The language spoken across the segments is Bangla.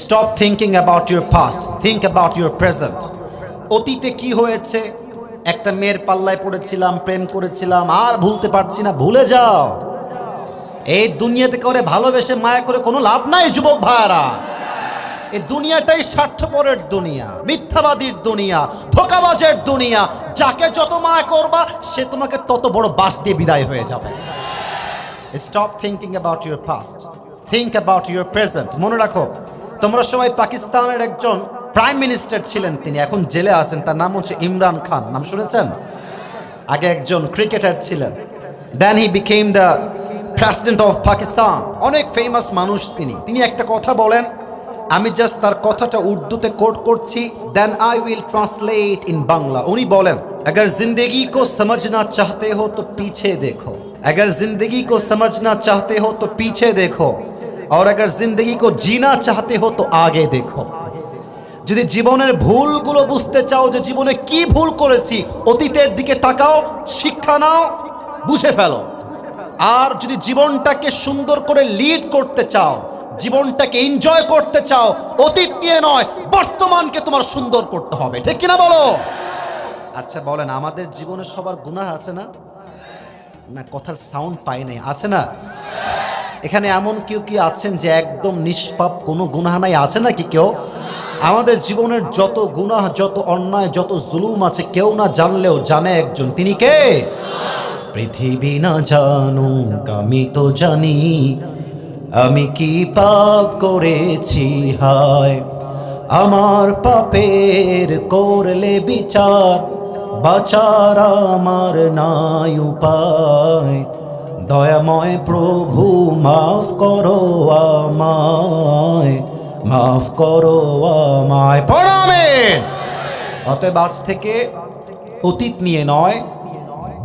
Stop thinking about your past, think about your present. অতীতে কি হয়েছে, একটা মেয়ের পাল্লায় পড়েছিলাম, প্রেম করেছিলাম, আর ভুলতে পারছি না, ভুলে যাও। এই দুনিয়াতে করে ভালোবেসে মায়া করে কোনো লাভ নাই যুবক ভাইয়ারা। এই দুনিয়াটাই স্বার্থপরের দুনিয়া, মিথ্যাবাদীর দুনিয়া, ধোঁকাবাজের দুনিয়া। যাকে যত মায়া করবা সে তোমাকে তত বড় বাস দিয়ে বিদায় হয়ে যাবে। Stop thinking about your past, think about your present. মনে রাখো, তোমরা সবাই পাকিস্তানের একজন প্রাইম মিনিস্টার ছিলেন, তিনি এখন জেলে আছেন, তার নাম হচ্ছে ইমরান খান। নাম শুনেছেন? আগে একজন ক্রিকেটার ছিলেন, then he became the president of Pakistan. অনেক ফেমাস মানুষ তিনি একটা কথা বলেন, আমি জাস্ট তার কথাটা উর্দুতে কোট করছি, then I will translate in Bangla. উনি বলেন, अगर जिंदगी को समझना चाहते हो तो पीछे देखो, अगर जिंदगी को समझना चाहते हो तो पीछे देखो, और अगर जिंदगी को जीना चाहते हो तो आगे देखो। যদি জীবনের ভুলগুলো বুঝতে চাও, যে জীবনে কি ভুল করেছি, অতীতের দিকে তাকাও, শিক্ষা নাও, বুঝে ফেলো। আর যদি জীবনটাকে সুন্দর করে লিড করতে চাও, জীবনটাকে এনজয় করতে চাও, অতীত নিয়ে নয়, বর্তমানকে তোমার সুন্দর করতে হবে। ঠিক কিনা বলো? আচ্ছা বলেন, আমাদের জীবনে সবার গুনাহ আছে না? না, কথার সাউন্ড পাই নাই, আছে না? এখানে এমন কেউ কি আছেন যে একদম নিষ্পাপ, কোনো গুনাহ নাই? আছে নাকি কেউ? আমাদের জীবনের যত গুনাহ, যত অন্যায়, যত জুলুম আছে, কেউ না জানলেও জানে একজন, তিনি কে? পৃথিবী না জানুক আমি তো জানি, আমি কি পাপ করেছি হায়। আমার পাপের করলে বিচার, বাঁচার আমার নাই উপায়। দয়াময় প্রভু মাফ করো আমায়, মাফ করো আমায়। পড়ো আমিন। অতএব আজ থেকে অতীত নিয়ে নয়,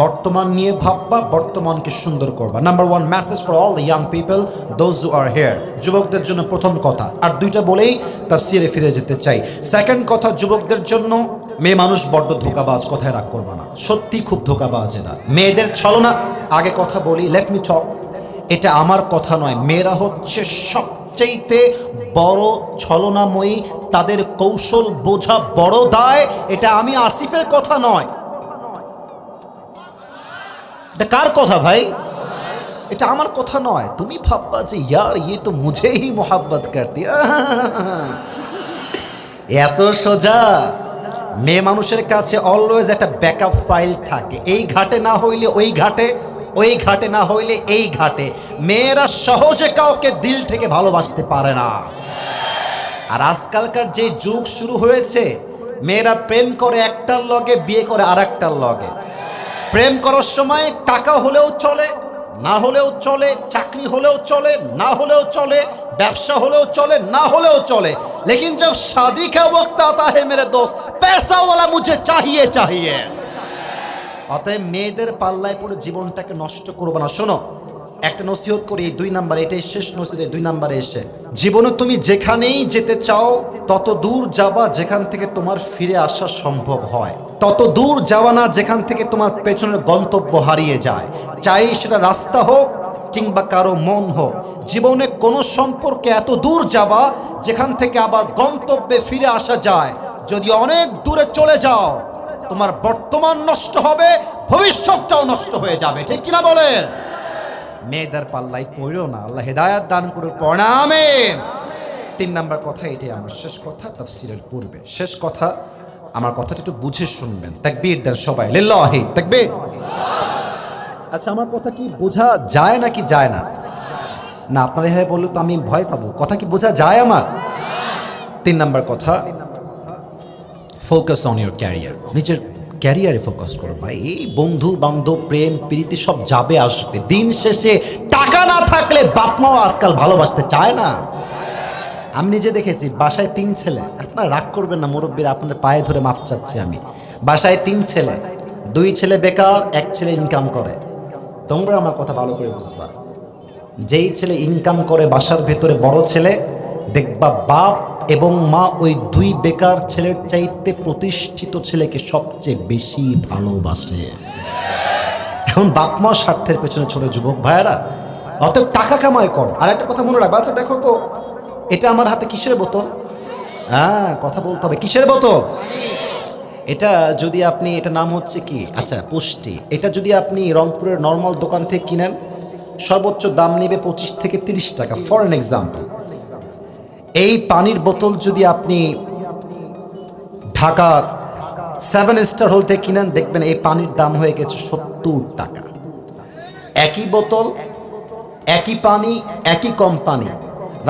বর্তমান নিয়ে ভাববা, বর্তমানকে সুন্দর করবা। Number one message for all the young people, those who R here. যুবকদের জন্য প্রথম কথা, আর দুইটা বলেই তাফসিরে ফিরে যেতে চাই। সেকেন্ড কথা, যুবকদের জন্য, মেয়ে মানুষ বড্ড ধোকাবাজ, কথায় রাগ করবা না, সত্যি খুব ধোকাবাজ এরা। মেয়েদের ছলনা, আগে কথা বলি, লেট মি টক, এটা আমার কথা নয়, মেয়েরা হচ্ছে সবচেয়ে বড় ছলনাময়ী, তাদের কৌশল বোঝা বড় দায়। এটা আমি আসিফের কথা নয়, এটা কার কথা ভাই? এটা আমার কথা নয়। তুমি ভাববা যে ইয়ার ইয়ে তো মুঝে হি মোহাব্বত করতি, এত সোজা? মেয়ে মানুষের কাছে অলওয়েজ একটা ব্যাকআপ ফাইল থাকে, এই ঘাটে না হইলে ওই ঘাটে, ওই ঘাটে না হইলে এই ঘাটে। মেয়েরা সহজে কাউকে দিল থেকে ভালোবাসতে পারে না। আর আজকালকার যে যুগ শুরু হয়েছে, মেয়েরা প্রেম করে একটার লগে, বিয়ে করে আর একটার লগে। প্রেম করার সময় টাকা হলেও চলে, না হলেও চলে, চাকরি হলেও চলে, না হলেও চলে, ব্যবসা হলেও চলে, না হলেও চলে, লেকিন জব শাদি কা ওয়াক্ত আতা হে মেরে দোস্ত, पैसा वाला मुझे चाहिए चाहिए। অতএব মেয়েদের পাল্লায় পড়ে জীবনটাকে নষ্ট করবো না। শোনো, একটা নসিহত করি, এই 2 নাম্বার, এটাই শেষ নসিহত। 2 নাম্বারে এসে, জীবনে তুমি যেখানেই যেতে চাও তত দূর যাবা যেখান থেকে তোমার ফিরে আসা সম্ভব হয়, তত দূর যাওয়া না যেখান থেকে তোমার পেছনের গন্তব্য হারিয়ে যায়। চাই সেটা রাস্তা হোক কিংবা কারো মন হোক, জীবনে কোনো সম্পর্কে এত দূর যাবা যেখান থেকে আবার গন্তব্যে ফিরে আসা যায়। যদি অনেক দূরে চলে যাও, তোমার বর্তমান নষ্ট হবে, ভবিষ্যৎটাও নষ্ট হয়ে যাবে। ঠিক কিনা বলেন? মেয়েদের পাল্লাই পড়ো না, আল্লাহ হেদায়াত দান করে পড়া আমিন। 3 নাম্বার কথা, এটাই আমার শেষ কথা তাফসীরের পূর্বে। শেষ কথা, আমার কথাটা একটু বুঝে শুনবেন। তাকবীর দেন সবাই, লিল্লাহি তাকবীর। আচ্ছা, আমার কথা কি বোঝা যায় নাকি যায় না? না, আপনারা হ্যাঁ বললে তো আমি ভয় পাবো। কথা কি বোঝা যায় আমার? 3 নাম্বার কথা, ফোকাস অন ইউর ক্যারিয়ার। নিজের ক্যারিয়ারে ফোকাস করো ভাই। এই বন্ধু বান্ধব, প্রেম প্রীতি সব যাবে আসবে, দিন শেষে টাকা না থাকলে বাপ মাও আজকাল ভালোবাসতে চায় না। আমি নিজে দেখেছি, বাসায় 3 ছেলে, আপনারা রাগ করবেন না মুরব্বীরা, আপনাদের পায়ে ধরে মাফ চাচ্ছি আমি। বাসায় 3 ছেলে, 2 ছেলে বেকার, 1 ছেলে ইনকাম করে। তোমরা আমার কথা ভালো করে বুঝবা, যেই ছেলে ইনকাম করে বাসার ভেতরে বড় ছেলে, দেখবা বাপ এবং মা ওই 2 বেকার ছেলের চাইতে প্রতিষ্ঠিত ছেলেকে সবচেয়ে বেশি ভালোবাসে। এখন বাপ মা স্বার্থের পেছনে ছোট যুবক ভাইয়েরা, অতএব টাকা কামাই করো। আর একটা কথা মনে রাখবা, আচ্ছা দেখো তো, এটা আমার হাতে কিসের বোতল? হ্যাঁ, কথা বলতে হবে, কিসের বোতল? এটা যদি আপনি, এটা নাম হচ্ছে কি, আচ্ছা পুষ্টি, এটা যদি আপনি রংপুরের নর্মাল দোকান থেকে কিনেন সর্বোচ্চ দাম নেবে 25 থেকে 30 টাকা, ফর অ্যান এক্সাম্পল। এই পানির বোতল যদি আপনি ঢাকার 7 স্টার হোল থেকে কিনেন, দেখবেন এই পানির দাম হয়ে গেছে 70 টাকা। একই বোতল, একই পানি, একই কোম্পানি,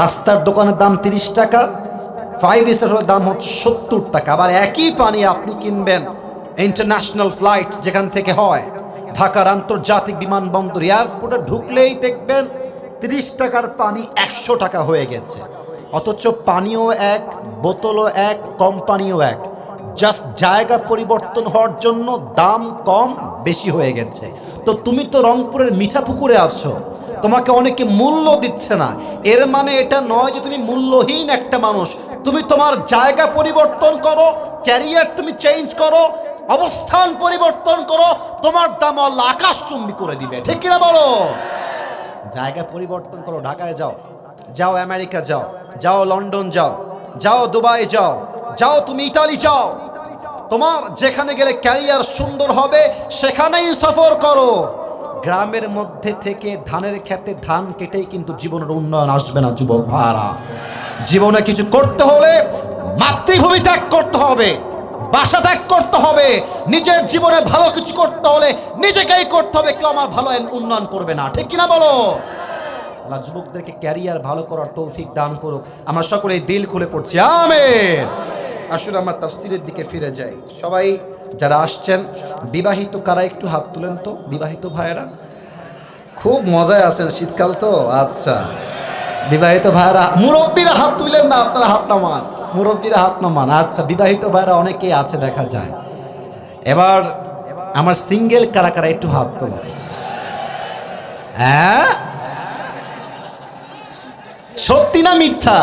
রাস্তার দোকানের দাম 30 টাকা, 5 স্টার হোলের দাম হচ্ছে 70 টাকা। আবার একই পানি আপনি কিনবেন ইন্টারন্যাশনাল ফ্লাইট যেখান থেকে হয়, ঢাকার আন্তর্জাতিক বিমানবন্দর এয়ারপোর্টে ঢুকলেই দেখবেন 30 টাকার পানি 100 টাকা হয়ে গেছে। অথচ পানিও এক, বোতলও এক, কোম্পানিও এক, জাস্ট জায়গা পরিবর্তন হওয়ার জন্য দাম কম বেশি হয়ে গেছে। তো তুমি তো রংপুরের মিঠা পুকুরে আছো, তোমাকে অনেকে মূল্য দিচ্ছে না, এর মানে এটা নয় যে তুমি মূল্যহীন একটা মানুষ। তুমি তোমার জায়গা পরিবর্তন করো, ক্যারিয়ার তুমি চেঞ্জ করো, অবস্থান পরিবর্তন করো, তোমার দাম আল্লাহ আকাশচুম্বী করে দিবে, ঠিক কিনা বলো? জায়গা পরিবর্তন করো, ঢাকায় যাও, যাও আমেরিকা যাও, যাও লন্ডন যাও, যাও দুবাই যাও, যাও তুমি ইতালি যাও, তোমার যেখানে গেলে ক্যারিয়ার সুন্দর হবে সেখানেই সফর করো। গ্রামের মধ্যে থেকে ধানের খেতে ধান কেটেই কিন্তু জীবনের উন্নয়ন আসবে না যুবক ভাইরা। জীবনে কিছু করতে হলে মাতৃভূমি ত্যাগ করতে হবে, বাসা ত্যাগ করতে হবে, নিজের জীবনে ভালো কিছু করতে হলে নিজেকেই করতে হবে, কেউ আমার ভালো উন্নয়ন করবে না, ঠিক কিনা বলো? আল্লাহ যুবকদেরকে ক্যারিয়ার ভালো করার তৌফিক দান করুক। আমরা সকলে দিল খুলে পড়ছি আমিন। আসলে আমরা তাফসীরের দিকে ফিরে যাই। সবাই যারা আসছেন বিবাহিত কারা একটু হাত তুলেন তো, বিবাহিত ভাইয়েরা খুব মজায় আছেন, শীতকাল তো। আচ্ছা, বিবাহিত ভাইয়েরা, মুরব্বীরা হাত তুলেন না, আপনারা হাত নামান, মুরব্বীরা হাত নামান। আচ্ছা, বিবাহিত ভাইয়েরা অনেকেই আছে দেখা যায়। এবার আমার সিঙ্গেল কারা কারা একটু হাত তোলেন। হ্যাঁ, সত্যি না মিথ্যা?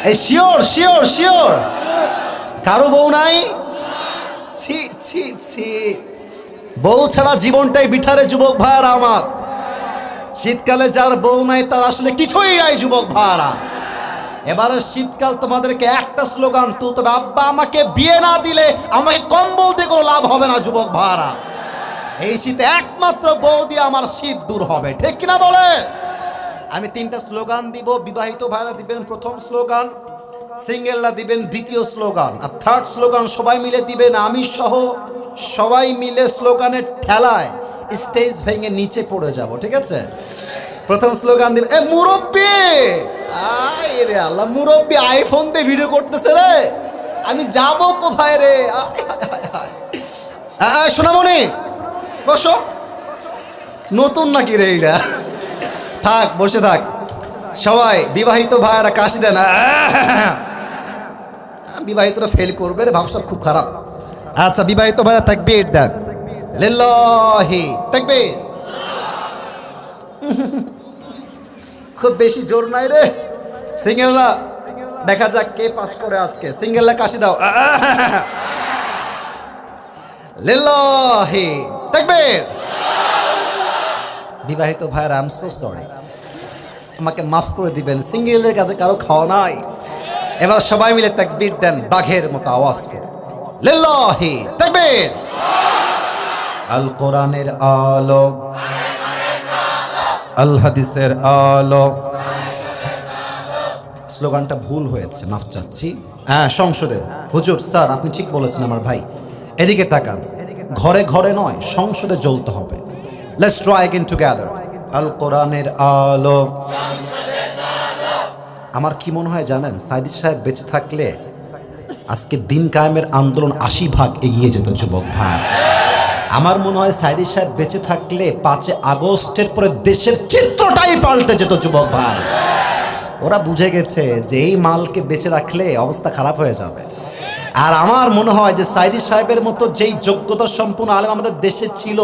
এই শিওর শিওর শিওর? কারো বউ নাই? ছি ছি ছি, বউ ছাড়া জীবনটাই বিঠারে যুবক ভাইরা আমার। শীতকালে যার বউ নাই তার আসলে কিছুই নাই যুবক ভাইরা। এবারে শীতকাল তোমাদেরকে একটা স্লোগান তুলতে হবে, আব্বা আমাকে বিয়ে না দিলে আমাকে কম্বল দিয়ে কোনো লাভ হবে না যুবক ভাইরা। এই শীতে একমাত্র বউ দিয়ে আমার শীত দূর হবে, ঠিক কিনা বলে? আমি 3টা স্লোগান দিব, বিবাহিত ভাইরা দিবেন প্রথম স্লোগান, সিঙ্গেলরা দিবেন দ্বিতীয় স্লোগান, আর থার্ড স্লোগান সবাই মিলে দিবেন। আমি সহ সবাই মিলে স্লোগানের ঠেলায় স্টেজ ভেঙে নিচে পড়ে যাব, ঠিক আছে? প্রথম স্লোগান দিবেন, এ মুরব্বি, আয় রে আল্লাহ, মুরব্বি আইফোন দিয়ে ভিডিও করতেছে রে, আমি যাব কোথায় রে? সোনামণি বসো, নতুন নাকি রে এইটা? থাক, বসে থাক। সবাই বিবাহিত ভাইয়েরা কাশি দেন। বিবাহিতরা ফেল করবে রে, ভাবসাব খুব খারাপ। আচ্ছা, বিবাহিত ভাইরা তাকবীর দেন, লিল্লাহি তাকবীর। খুব বেশি জোর নাই রে। সিঙ্গেলরা দেখা যাক কে পাস করে আজকে। সিঙ্গেলরা কাশি দাও, লিল্লাহি তাকবীর। বিবাহিত ভাইরা আই এম সো সরি, আমাকে মাফ করে দিবেন, সিঙ্গেলের কাছে কারো খাওয়া নাই। এবার সবাই মিলে তাকবীর দেন বাঘের মতো আওয়াজ করে, লিল্লাহি তাকবীর। আল কোরআনের আলো, আল হাদিসের আলো। স্লোগানটা ভুল হয়েছে, মাফ চাচ্ছি। হ্যাঁ, সংসদে। হুজুর স্যার আপনি ঠিক বলেছেন আমার ভাই, এদিকে তাকান, ঘরে ঘরে নয় সংসদে জ্বলতে হবে। Let's try again together. আল কোরআনের আলো। আমার কি মনে হয় জানেন, সাইদি সাহেব বেঁচে থাকলে আজকে দিন কায়েমের আন্দোলন 80 ভাগ এগিয়ে যেত যুবক ভাই। আমার মনে হয় সাইদি সাহেব বেঁচে থাকলে 5 আগস্টের পরে দেশের চিত্রটাই পাল্টে যেত যুবক ভাই। ওরা বুঝে গেছে যে এই মালকে বেঁচে রাখলে অবস্থা খারাপ হয়ে যাবে। আর আমার মনে হয় যে সাইদি সাহেবের মতো যেই যোগ্যতা সম্পন্ন আলেম আমাদের দেশে ছিল,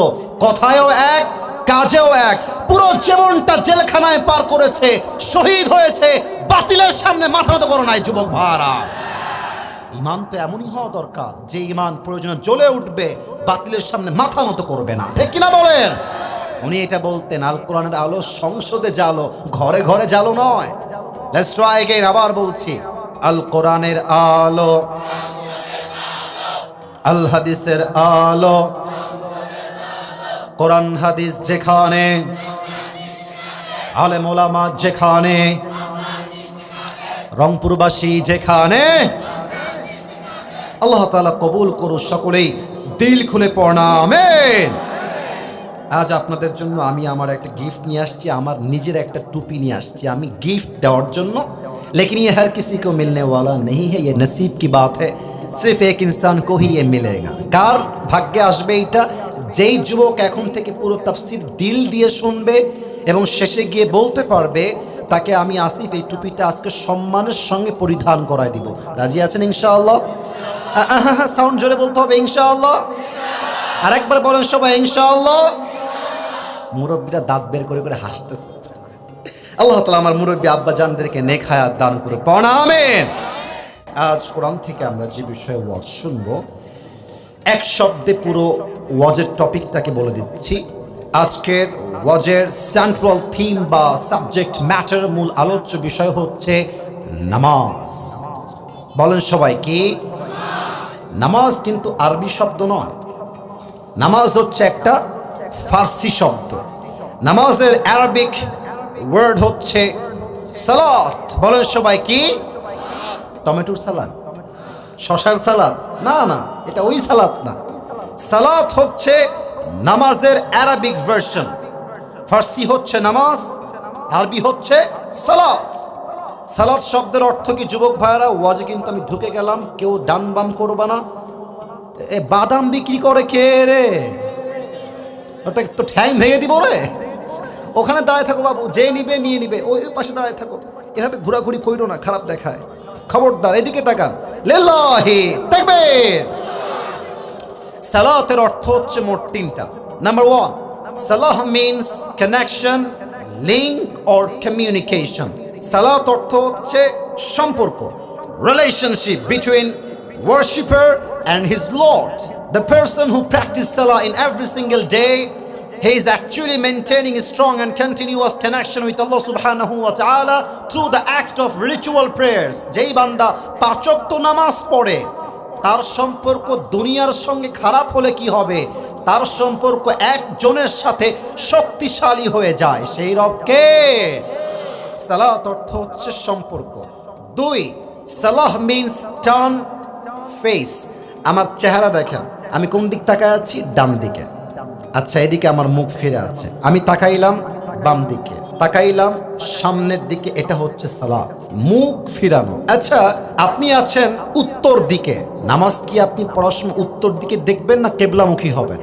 কথায়ও এক কাজেও এক, পুরো জীবনটা জেলখানায় পার করেছে, শহীদ হয়েছে, বাতিলের সামনে মাথা নত করে নাই যুবক ভাইরা। ইমান তো এমনই হওয়া দরকার যে ইমান প্রয়োজনে জ্বলে উঠবে, বাতিলের সামনে মাথা নত করবে না, ঠিক কিনা বলেন? উনি এটা বলতেন, আল কোরআনের আলো সংসদে জ্বালো, ঘরে ঘরে জ্বালো নয়। লেটস ট্রাই अगेन, আবার বলছি, আল কোরআনের আলো, আল হাদিসের আলো, কোরআন হাদিস যেখানে, আলেম ওলামা যেখানে, রংপুরবাসী যেখানে, আল্লাহ তাআলা কবুল করুন সকলেই দিল খুলে পড়না আমিন। আজ আপনাদের জন্য আমি আমার একটা गिफ्ट নিয়ে আসছি, আমার নিজের একটা টুপি নিয়ে আসছি আমি गिफ्ट দেওয়ার জন্য। लेकिन ये हर किसी को मिलने वाला नहीं है, ये नसीब की बात है, सिर्फ एक इंसान को ही ये मिलेगा। কার ভাগ্যে আসবে এটা? যেই যুবক এখন থেকে পুরো তাফসীর দিল দিয়ে শুনবে এবং শেষে গিয়ে বলতে পারবে, তাকে আমি আসিফ এই টুপিটা আজকে সম্মানের সঙ্গে পরিধান করায় দিব। রাজি আছেন ইনশাআল্লাহ? সাউন্ড জোরে বলতে হবে ইনশাআল্লাহ। আরেকবার বলেন সবাই ইনশাআল্লাহ। মুরব্বীরা দাঁত বের করে করে হাসতেছে। আল্লাহ তাআলা আমার মুরব্বী আব্বা জানদেরকে নেক হায়াত দান করে পড়া আমিন। আজ কোরআন থেকে আমরা যে বিষয়ে ওয়াজ শুনবো, এক শব্দে পুরো ওয়াজের টপিকটাকে বলে দিচ্ছি। আজকের ওয়াজের সেন্ট্রাল থিম বা সাবজেক্ট ম্যাটার, মূল আলোচ্য বিষয় হচ্ছে নামাজ। বলেন সবাই কি? নামাজ কিন্তু আরবি শব্দ নয়, নামাজ হচ্ছে একটা ফার্সি শব্দ। নামাজের আরবিক ওয়ার্ড হচ্ছে সালাত। বলেন সবাই কি? টমেটোর সালাদ, শশার সালাদ? না না, এটা ওই সালাত না। সালাত হচ্ছে নামাজের আরবিক ভার্সন। ফার্সি হচ্ছে নামাজ, আরবি হচ্ছে সালাত। সালাত শব্দের অর্থ কি যুবক ভাইরা? ওয়াজে কিন্তু আমি ঢুকে গেলাম, কেউ ডান বাম করবা না। এ বাদাম বিক্রি করে কে রে? ওটা তো ঠ্যাং ভেঙে দিব রে। ওখানে দাঁড়ায় থাকো বাবু, যে নিবে নিয়ে নিবে, ওই পাশে দাঁড়ায় থাকো। এভাবে ঘোরাঘুরি কইরো না, খারাপ দেখায়। খবরদার, এদিকে তাকান। লিল্লাহি তাকবীর। সালাতের অর্থ হচ্ছে মোট তিনটা। Number 1, Salah means connection, link or communication. সালাত অর্থ হচ্ছে সম্পর্ক, relationship between worshipper and his Lord. The person who practices salah in every single day, he is actually maintaining a strong and continuous connection with Allah subhanahu wa ta'ala through the act of ritual prayers. যেই বান্দা 5 ওয়াক্ত নামাজ পড়ে, তার সম্পর্ক দুনিয়ার সঙ্গে খারাপ হলে কি হবে? তার সম্পর্ক একজনের সাথে শক্তিশালী হয়ে যায়, সেই রবকে। সালাত অর্থ হচ্ছে সম্পর্ক। 2, সালাহ মিনস টার্ন ফেস। আমার চেহারা দেখেন, আমি কোন দিক তাকায় আছি? ডান দিকে। আচ্ছা, এদিকে আমার মুখ ফিরে আছে, আমি তাকাইলাম বাম দিকে, তাকাইলাম সামনের দিকে, এটা হচ্ছে সালাত, মুখ ফিরানো। আচ্ছা, আপনি আছেন উত্তর দিকে, নামাজ কি আপনি পড়ার সময় উত্তর দিকে দেখবেন না কেবলামুখী হবেন?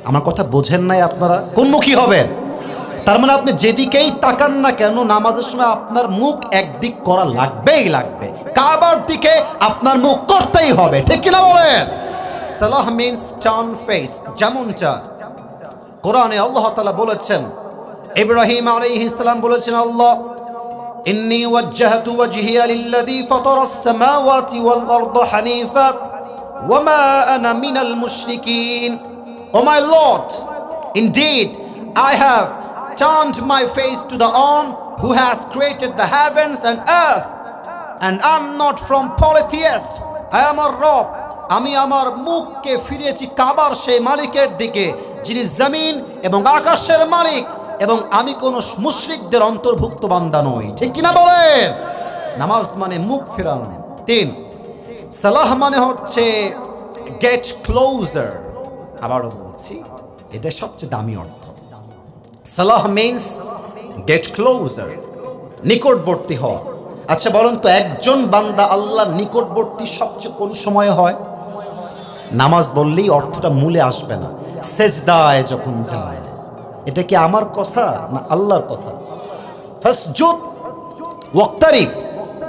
আমার কথা বোঝেন নাই আপনারা? কোন মুখী হবেন? তার মানে আপনি যেদিকেই তাকান না কেন, নামাজের সময় আপনার মুখ একদিক করা লাগবেই লাগবে। কাবার দিকে আপনার মুখ করতেই হবে, ঠিক কিনা বলেন? সালাহ মিনস টার্ন ফেস। যেমনটা কোরআনে আল্লাহ তাআলা বলেছেন, ইব্রাহিম আলাইহিস সালাম বলেছেন, আল্লাহ ইন্নী ওয়াজ্জাহতু ওয়াজহিয়া লিল্লাযী ফাতারাস সামাওয়াতি ওয়াল আরদা হানিফা ওয়া মা আনা মিনাল মুশরিকিন। O my lord, indeed I have turned my face to the one who has created the heavens and earth, and I'm not from polytheists. I am a Rob, আমি আমার মুখকে ফিরিয়েছি কাবার সেই মালিকের দিকে যিনি জমিন এবং আকাশের মালিক, এবং আমি কোন মুশরিকদের অন্তর্ভুক্ত বান্দা নই, ঠিক কিনা বলেন? নামাজ মানে মুখ ফেরানো। 3, সালাহ মানে হচ্ছে গেট ক্লোজার। আবারও বলছি, এটা সবচেয়ে দামি অর্থ। সালাহ মিনস গেট ক্লোজার, নিকটবর্তী হওয়া। আচ্ছা বলুন তো, একজন বান্দা আল্লাহর নিকটবর্তী সবচেয়ে কোন সময় হয়? নামাজ বললেই অর্থটা মূলে আসবে না, সেজদায় যখন যায়। এটা কি আমার কথা না আল্লাহর কথা? ফাসজুদ ওয়াক্তারিব,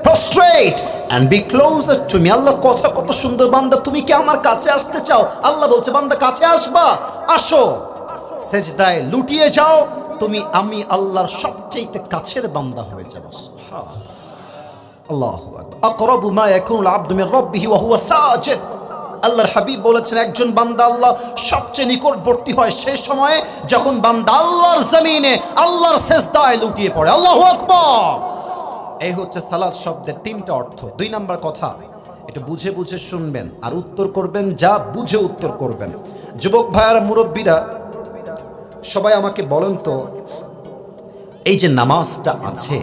prostrate and be closer to me. আল্লাহর কথা কত সুন্দর, বান্দা তুমি কি আমার কাছে আসতে চাও? আল্লাহ বলছে, বান্দা কাছে আসবা, আসো, সেজদায় লুটিয়ে যাও, তুমি আমি আল্লাহর সবচেয়ে কাছের বান্দা হয়ে যাবে। আল্লাহু আকবার। আকরাবু মা ইয়াকুনুল আবদু মির রাব্বিহি ওয়া হুয়া সাজিদ। আল্লাহর হাবিব বলেছেন, একজন বান্দা আল্লাহ সবচেয়ে নিকটবর্তী হয় সেই সময়ে যখন বান্দা আল্লাহর জমিনে আল্লাহর সেজদায় লুটিয়ে পড়ে। আল্লাহু আকবার। এই হচ্ছে সালাত শব্দের তিনটা অর্থ। 2 নাম্বার কথা, এটা বুঝে বুঝে শুনবেন আর উত্তর করবেন, যা বুঝে উত্তর করবেন। যুবক ভাইয়ারা, মুরব্বীরা, সবাই আমাকে বলেন তো, এই যে নামাজটা আছে,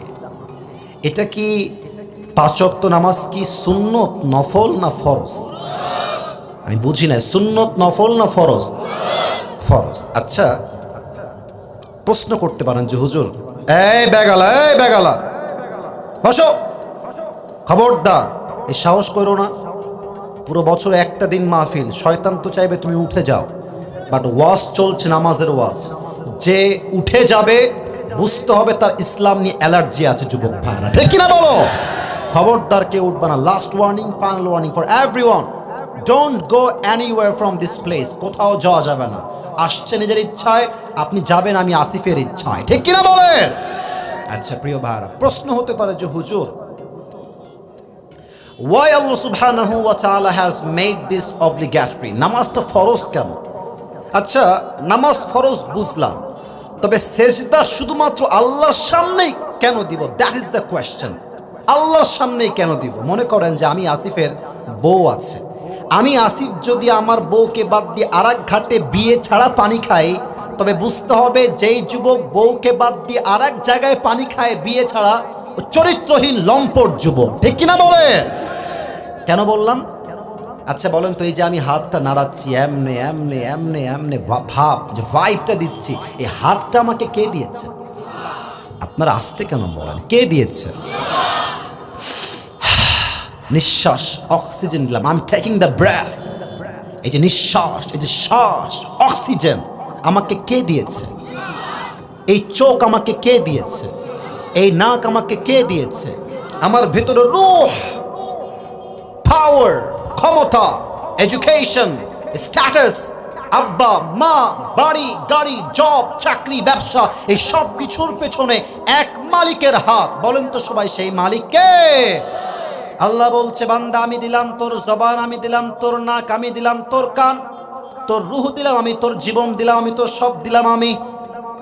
এটা কি 5 ওয়াক্ত নামাজ কি সুন্নত, নফল না ফরজ? আমি বুঝি না, সুন্নত, নফল না ফরজ? ফরজ। আচ্ছা, প্রশ্ন করতে পারেন যে হুজুর, এই বেগালা বসো, খবরদার এই সাহস করো না। পুরো বছর একটা দিন মাহফিল, শয়তান তো চাইবে তুমি উঠে যাও, বাট ওয়াজ চলছে, নামাজের ওয়াজ। যে উঠে যাবে বুঝতে হবে তার ইসলাম নিয়ে অ্যালার্জি আছে। যুবক ভাইরা, ঠিক কিনা বলো? খবরদার কেউ উঠবে না। Last warning, final warning for everyone, don't go anywhere from this place. কোথাও যাওয়া যাবে না। আসছে নিজের ইচ্ছায়, আপনি যাবেন আমি আসিফের ইচ্ছায়, ঠিক কিনা বলেন? আচ্ছা প্রিয় ভাইরা, প্রশ্ন হতে পারে যে হুজুর, why Allah subhanahu wa ta'ala has made this obligatory? নামাজটা ফরজ কেন? আচ্ছা, নামাজ ফরজ বুঝলাম, তবে সেজদা শুধুমাত্র আল্লাহর সামনেই কেন দিব? That is the question. আল্লাহর সামনেই কেন দিব? মনে করেন যে আমি আসিফের বউ আছে, আমি আসিফ যদি আমার বউকে বাদ দিয়ে আরেক ঘাটে বিয়ে ছাড়া পানি খাই, তবে বুঝতে হবে যেই যুবক বউকে বাদ দিয়ে আরেক জায়গায় পানি খায় বিয়ে ছাড়া, চরিত্রহীন লম্পট যুবক, ঠিক কিনা বলেন? কেন বললাম? আচ্ছা বলেন তো, এই যে আমি হাতটা নাড়াচ্ছি, এমনে এমনে এমনে এমনে ভাব যে ভাইবটা দিচ্ছি, এই হাতটা আমাকে কে দিয়েছে? আপনারা আসতে কেন বলেন? কে দিয়েছে? নিঃশ্বাস, অক্সিজেন দিলাম, I am taking the breath. এই যে নিঃশ্বাস, এই যে শ্বাস, অক্সিজেন আমাকে কে দিয়েছে? এই চোখ আমাকে কে দিয়েছে? এই নাক আমাকে কে দিয়েছে? আমার ভেতরে রূহ, পাওয়ার, ক্ষমতা, এডুকেশন, স্ট্যাটাস, আব্বা মা, বাড়ি গাড়ি, জব, চাকরি, ব্যবসা, এই সব কিছুর পেছনে এক মালিকের হাত। বলেন তো সবাই, সেই মালিক কে? আল্লাহ বলছে, বান্দা আমি দিলাম তোর জবান, আমি দিলাম তোর নাক, আমি দিলাম তোর কান, তোর রূহ দিলাম আমি, তোর জীবন দিলাম আমি, তোর সব দিলাম আমি।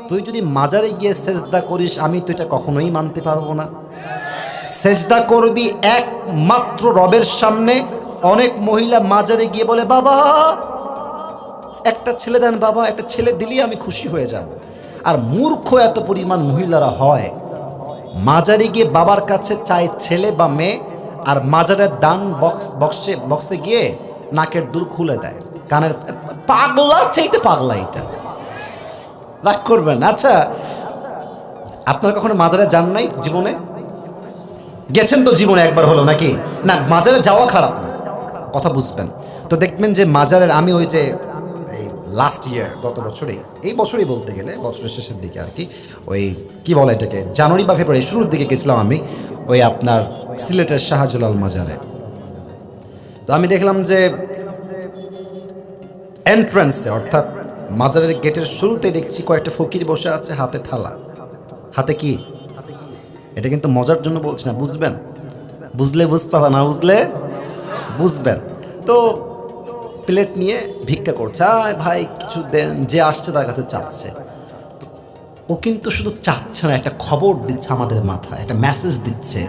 তুই যদি মাজারে গিয়ে সেজদা করিস, আমি তো এটা কখনোই মানতে পারবো না। সেজদা করবি একমাত্র রবের সামনে। অনেক মহিলা মাজারে গিয়ে বলে, বাবা একটা ছেলে দেন, বাবা একটা ছেলে দিলেই আমি খুশি হয়ে যাব। আর মূর্খ এত পরিমাণ মহিলারা হয়, মাজারে গিয়ে বাবার কাছে চায় ছেলে বা মেয়ে, আর মাজারের দান বক্সে গিয়ে নাকের দুল খুলে দেয়, কানের। পাগলার চাইতে পাগলা এটা, রাগ করবেন। আচ্ছা, আপনারা কখনো মাজারে যান নাই জীবনে? গেছেন তো জীবনে একবার হলো নাকি? না, মাজারে যাওয়া খারাপ না, কথা বুঝবেন তো। দেখবেন যে মাজারের, আমি ওই যে এই লাস্ট ইয়ার, গত বছরেই, এই বছরই বলতে গেলে বছরের শেষের দিকে আর কি, ওই কি বলে এটাকে, জানুয়ারি বা ফেব্রুয়ারি শুরুর দিকে গেছিলাম আমি ওই আপনার সিলেটের শাহজালাল মাজারে। তো আমি দেখলাম যে এন্ট্রান্সে, অর্থাৎ মাজারের গেটের শুরুতেই দেখছি কয়েকটা ফকির বসে আছে, হাতে থালা। হাতে কি? এটা কিন্তু মজার জন্য বলছি না, বুঝবেন, বুঝলে বুঝতে, না বুঝলে বুঝবেন। তো প্লেট নিয়ে ভিক্ষা করছে, আয় ভাই কিছু দেন, যে আসছে তার কাছে চাচ্ছে। ও কিন্তু শুধু চাচ্ছে না, একটা খবর দিচ্ছে আমাদের মাথায়, একটা মেসেজ দিচ্ছে,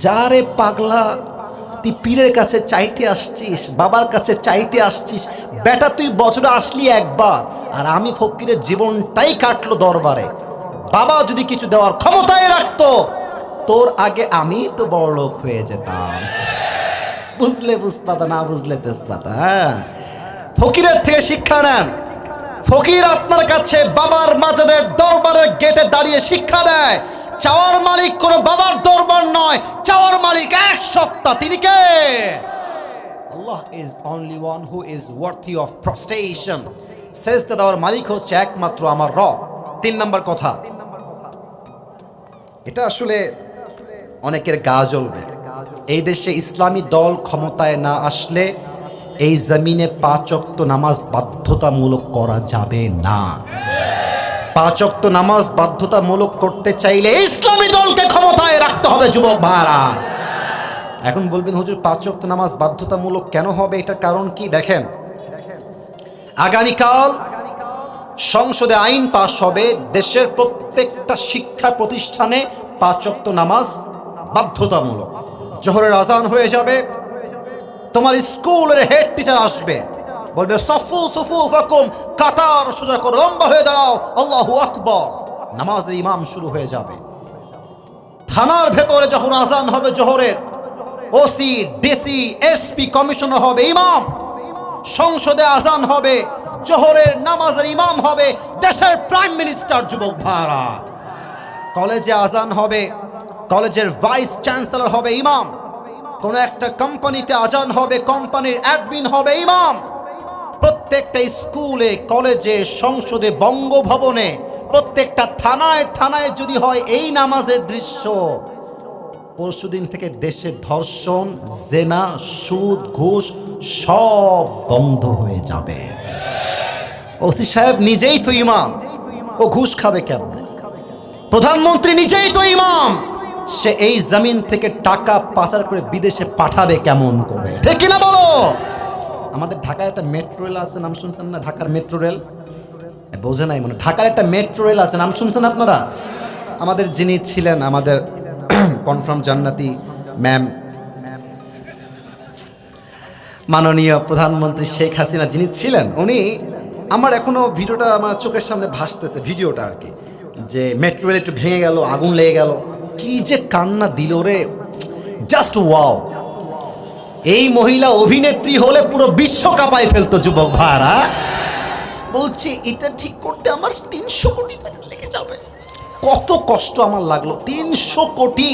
যারে পাগলা, তুই পীরের কাছে চাইতে আসছিস, বাবার কাছে চাইতে আসছিস, বেটা তুই বছরে আসলি একবার, আর আমি ফকিরের জীবনটাই কাটলো দরবারে। বাবা যদি কিছু দেওয়ার ক্ষমতায় রাখতো, তোর আগে আমি তো বড় লোক হয়ে যেতাম। বুঝলে বুঝপাতা, না বুঝলে তেজপাতা। হ্যাঁ, ফকিরের থেকে শিক্ষা নেন। ফকির আপনার কাছে বাবার মাজারের দরবারের গেটে দাঁড়িয়ে শিক্ষা দেয়, চাওয়ার মালিক কোনো বাবার দরবার নয়, চাওয়ার মালিক এক সত্তা। তিনি কে? Allah is only one who is worthy of prostration. সেজদা দেওয়ার মালিক হচ্ছে একমাত্র আমার রব। 3 নম্বর কথা, এটা আসলে অনেকের গা জ্বলবে। এই দেশে ইসলামী দল ক্ষমতায় না আসলে এই জমিনে 5 ওয়াক্ত নামাজ বাধ্যতামূলক করা যাবে না। 5 ওয়াক্ত নামাজ বাধ্যতামূলক করতে চাইলে ইসলামী দলকে ক্ষমতায় রাখতে হবে। যুবক ভাইরা, এখন বলবেন হুজুর 5 ওয়াক্ত নামাজ বাধ্যতামূলক কেন হবে? এটা কারণ কি? দেখেন, আগামীকাল সংসদে আইন পাশ হবে, দেশের প্রত্যেকটা শিক্ষা প্রতিষ্ঠানে 5 ওয়াক্ত নামাজ বাধ্যতামূলক। জোহরের আজান হয়ে যাবে, তোমার স্কুলের হেড টিচার আসবে, বলবে সফু সুফুফাকুম, কাতার সোজা করো, লম্বা হয়ে দাঁড়াও, আল্লাহু আকবার। নামাজের ইমাম শুরু হয়ে যাবে। থানার ভেতরে যখন আজান হবে জোহরের, ওসি, ডিসি, এসপি, কমিশনার হবে ইমাম। সংসদে আজান হবে, জোহরের নামাজের ইমাম হবে দেশের প্রাইম মিনিস্টার। যুবক ভাইরা, কলেজে আজান হবে, কলেজের ভাইস চ্যান্সেলর হবে ইমাম। কোন একটা কোম্পানিতে আজান হবে, কোম্পানির অ্যাডমিন হবে ইমাম। প্রত্যেকটা স্কুলে, কলেজে, সংসদে, বঙ্গভবনে, প্রত্যেকটা থানায় থানায় যদি হয় এই নামাজের দৃশ্য, পরশুদিন থেকে দেশে ধর্ষণ, জেনা, সুদ, ঘুষ সব বন্ধ হয়ে যাবে। ওসি সাহেব নিজেই তো ইমাম, ও ঘুষ খাবে কেমনে? প্রধানমন্ত্রী নিজেই তো ইমাম, সে এই জমিন থেকে টাকা পাচার করে বিদেশে পাঠাবে কেমন করে? ঠিক কিনা বলো? আমাদের ঢাকায় একটা মেট্রো রেল আছে, নাম শুনছেন না? ঢাকার মেট্রো রেল বোঝে নাই মনে। ঢাকার একটা মেট্রো রেল আছে, নাম শুনছেন আপনারা? আমাদের যিনি ছিলেন, আমাদের কনফার্ম জান্নাতি ম্যাম, মাননীয় প্রধানমন্ত্রী শেখ হাসিনা যিনি ছিলেন, উনি, আমার এখনো ভিডিওটা আমার চোখের সামনে ভাসতেছে, ভিডিওটা আর কি, যে মেট্রো রেল একটু ভেঙে গেল, আগুন লেগে গেল, কি যে কান্না দিল রে, জাস্ট ওয়াও। এই মহিলা অভিনেত্রী হলে পুরো বিশ্ব কাঁপায় ফেলতো। যুবক ভাইরা, বলছি এটা ঠিক করতে আমার 300 কোটি টাকা লেগে যাবে। কত কষ্ট আমার লাগলো, 300 কোটি।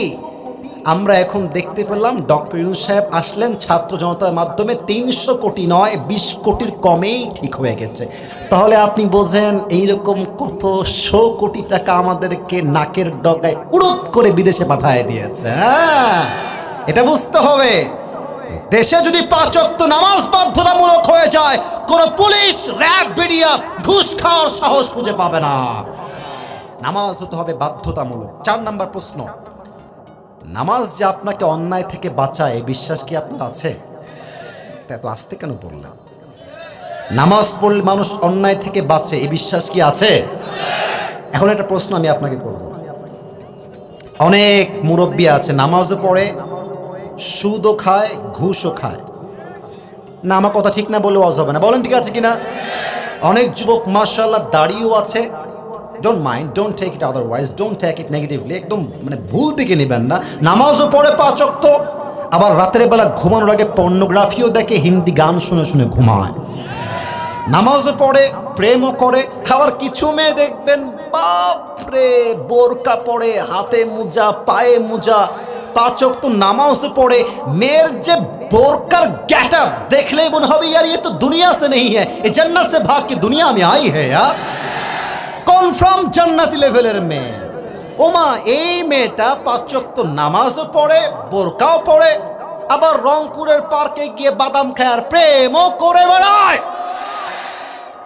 আমরা এখন দেখতে পেলাম ডক্টর ইউনূস সাহেব আসলেন ছাত্র জনতার মাধ্যমে, 300 কোটি নয় 20 কোটির কমেই ঠিক হয়ে গেছে। তাহলে আপনি বোঝেন এইরকম কত 100 কোটি টাকা আমাদেরকে নাকের ডগায় উড়ুত করে বিদেশে পাঠিয়ে দিয়েছে। হ্যাঁ, এটা বুঝতে হবে। দেশে যদি 5 ওয়াক্ত নামাজ বাধ্যতামূলক হয়ে যায়, কোন পুলিশ, র্যাব, বিডিআর ঘুষ খাওয়ার সাহস খুঁজে পাবে না। নামাজ হতে হবে বাধ্যতামূলক। 4 নম্বর প্রশ্ন, নামাজ যে আপনাকে অন্যায় থেকে বাঁচায়, এই বিশ্বাস কি আপনার আছে? এত আস্তে কেন বললেন? নামাজ পড়লে মানুষ অন্যায় থেকে বাঁচে, এই বিশ্বাস কি আছে? এখন একটা প্রশ্ন আমি আপনাকে করব। অনেক মুরব্বী আছে, নামাজও পড়ে, সুদও খায়, ঘুষও খায়। না, আমার কথা ঠিক না বলে ওয়াজ হবে না, বলেন ঠিক আছে কিনা? অনেক যুবক মাশাআল্লাহ দাড়িও আছে। Don't mind, don't take it otherwise, don't take it negatively, একদম মানে ভুল দিকে নেবেন না। নামাজও পড়ে 5 ওয়াক্ত, আবার রাতের বেলা ঘুমানোর আগে পর্নোগ্রাফিও দেখে, হিন্দি গান শুনে শুনে ঘুমায়। নামাজও পড়ে, প্রেমও করে। আবার কিছু মেয়ে দেখবেন, বাপরে, বোরকা পরে, হাতে মোজা, পায়ে মোজা, 5 ওয়াক্ত নামাজও পড়ে। মেয়ের যে বোরকার গেটআপ দেখলেই মনে হবে यार ये तो दुनिया से नहीं है, ये जन्नत से भाग के दुनिया में आई है यार। কনফার্ম জান্নাতি লেভেলের মেয়ে। ওমা, এই মেয়েটা 5 ওয়াক্ত নামাজও পড়ে, বোরকাও পড়ে, আবার রংপুরের পার্কে গিয়ে বাদাম খায় আর প্রেমও করে বেড়ায়।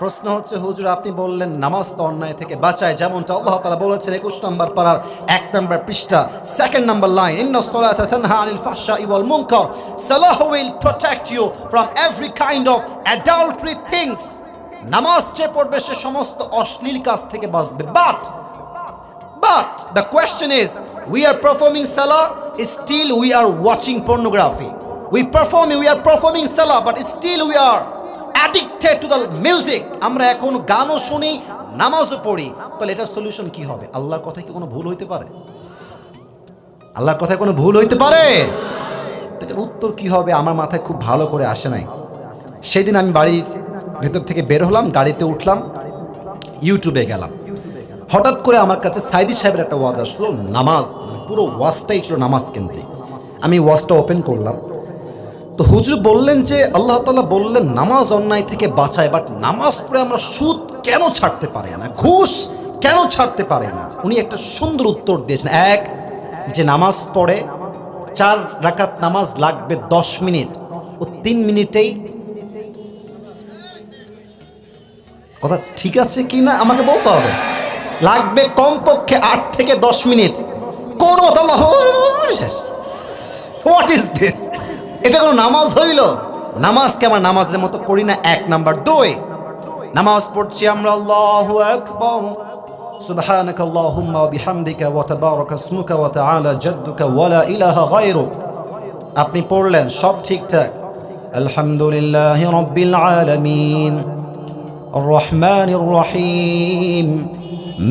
প্রশ্ন হচ্ছে, হুজুর আপনি বললেন নামাজ তো অন্যায় থেকে বাঁচায়, যেমনটা আল্লাহ তাআলা বলেছেন 21 নম্বর পারার 1 নম্বর পৃষ্ঠা 2nd নম্বর লাইন, ইন্নাস সালাতা তানহা আনিল ফাহশাই ওয়াল মুনকার, সালাহ will protect you from every kind of adultery things. নামাজ যে পড়বে সে সমস্ত অশ্লীল কাজ থেকে বাঁচবে। But the question is, we are performing salah, still we are watching pornography. We are performing salah, but still we are addicted to the music. আমরা এখন গানও শুনি, নামাজও পড়ি। তাহলে এটার সলিউশন কি হবে? আল্লাহর কথায় কি কোনো ভুল হইতে পারে? আল্লাহর কথায় কোনো ভুল হইতে পারে? এটার উত্তর কি হবে আমার মাথায় খুব ভালো করে আসে নাই। সেদিন আমি বাড়ির ভেতর থেকে বের হলাম, গাড়িতে উঠলাম, ইউটিউবে গেলাম। হঠাৎ করে আমার কাছে সাইদি সাহেবের একটা ওয়াজ আসলো, নামাজ, পুরো ওয়াজটাই ছিল নামাজ কেন্দ্রিক। আমি ওয়াজটা ওপেন করলাম, তো হুজুর বললেন যে আল্লাহ তাআলা বললেন নামাজ অন্যায় থেকে বাঁচায়, বাট নামাজ পড়ে আমরা সুদ কেন ছাড়তে পারি না, ঘুষ কেন ছাড়তে পারি না? উনি একটা সুন্দর উত্তর দিয়েছেন। এক, যে নামাজ পড়ে 4 রাকাত নামাজ লাগবে 10 মিনিট, ও 3 মিনিটেই, কথা ঠিক আছে কি না আমাকে বলতে হবে, লাগবে কমপক্ষে 8 থেকে 10 মিনিট। কোন হোয়াট ইজ দিস? এটা কোনো নামাজ হইল? নামাজকে আমার নামাজের মতো পড়ি না, 1 নাম্বার। 2, নামাজ পড়ছি আমরা আল্লাহু আকবার সুবহানাকা আল্লাহুম্মা ওয়া বিহামদিকা ওয়া তাবারাকা ইসমুকা ওয়া তাআলা জাদ্দুকা ওয়া লা ইলাহা গায়রুক। আপনি পড়লেন, সব ঠিকঠাক। আলহামদুলিল্লাহি রাব্বিল আলামিন আর রহমানির রহিম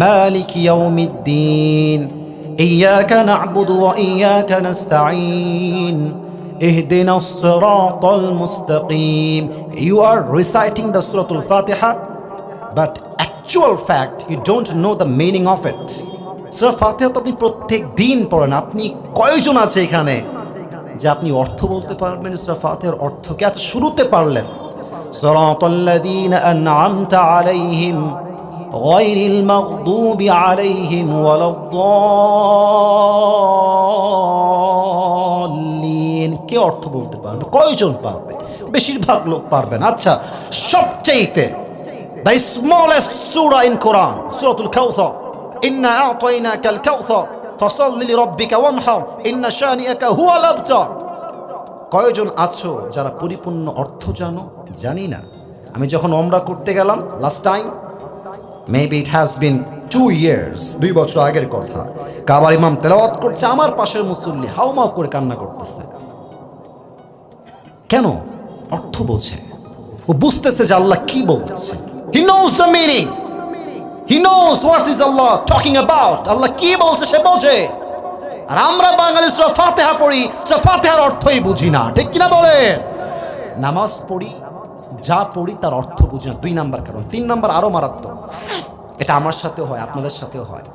মালিকি ইয়াউমিদ্দিন ইয়্যাকা না'বুদু ওয়া ইয়্যাকা নাস্তাঈন ইহদিনাস সিরাতাল মুস্তাকিম। You are reciting the Surah Al-Fatiha, but actual fact you don't know the meaning of it. Surah Fatiha তো আপনি প্রত্যেক দিন পড়েন। আপনি কয়জন আছে এখানে যে আপনি অর্থ বলতে পারবেন? সূরা ফাতিহার অর্থ কি? এত শুরুতে পারলেন সিরাতাল্লাযীনা আন'আমতা আলাইহিম গায়রিল মাগদুবি আলাইহিম ওয়ালাদ-দাল্লিন। কে অর্থ বলতে পারবে? কয়জন পারবে? বেশিরভাগ লোক পারবেন। আচ্ছা, সবচেয়ে the smallest surah in Quran, সূরাতুল কাউসার, ইন্না আ'তাইনাকাল কাউসার ফাসাল্লি লিরাব্বিকা ওয়ানহার ইন্না শানিআকা হুয়াল আবতার। কয়জন আছো যারা পরিপূর্ণ অর্থ জানো? জানি না। আমি যখন ওমরা করতে গেলাম last time, maybe it has been 2 years, 2 বছর আগের কথা, কাবার ইমাম তেলাওয়াত করছে, আমার পাশের মুসল্লি হাউমাউ করে কান্না করতেছে। কেন? অর্থ বোঝে, ও বুঝতেছে যে আল্লাহ কি বলছে। He knows the meaning. He knows what is Allah talking about. আল্লাহ কি বলছে সে বোঝে। আর আমরা বাঙালি সূরা ফাতিহা পড়ি, সূরা ফাতিহার অর্থই বুঝি না, ঠিক কিনা বলেন? নামাজ পড়ি, যা পড়ি তার অর্থ বুঝি না। 2 নাম্বার কারণ। 3 নাম্বার আরো মারাত্মক, এটা আমার সাথেও হয়, আপনাদের সাথেও হয়।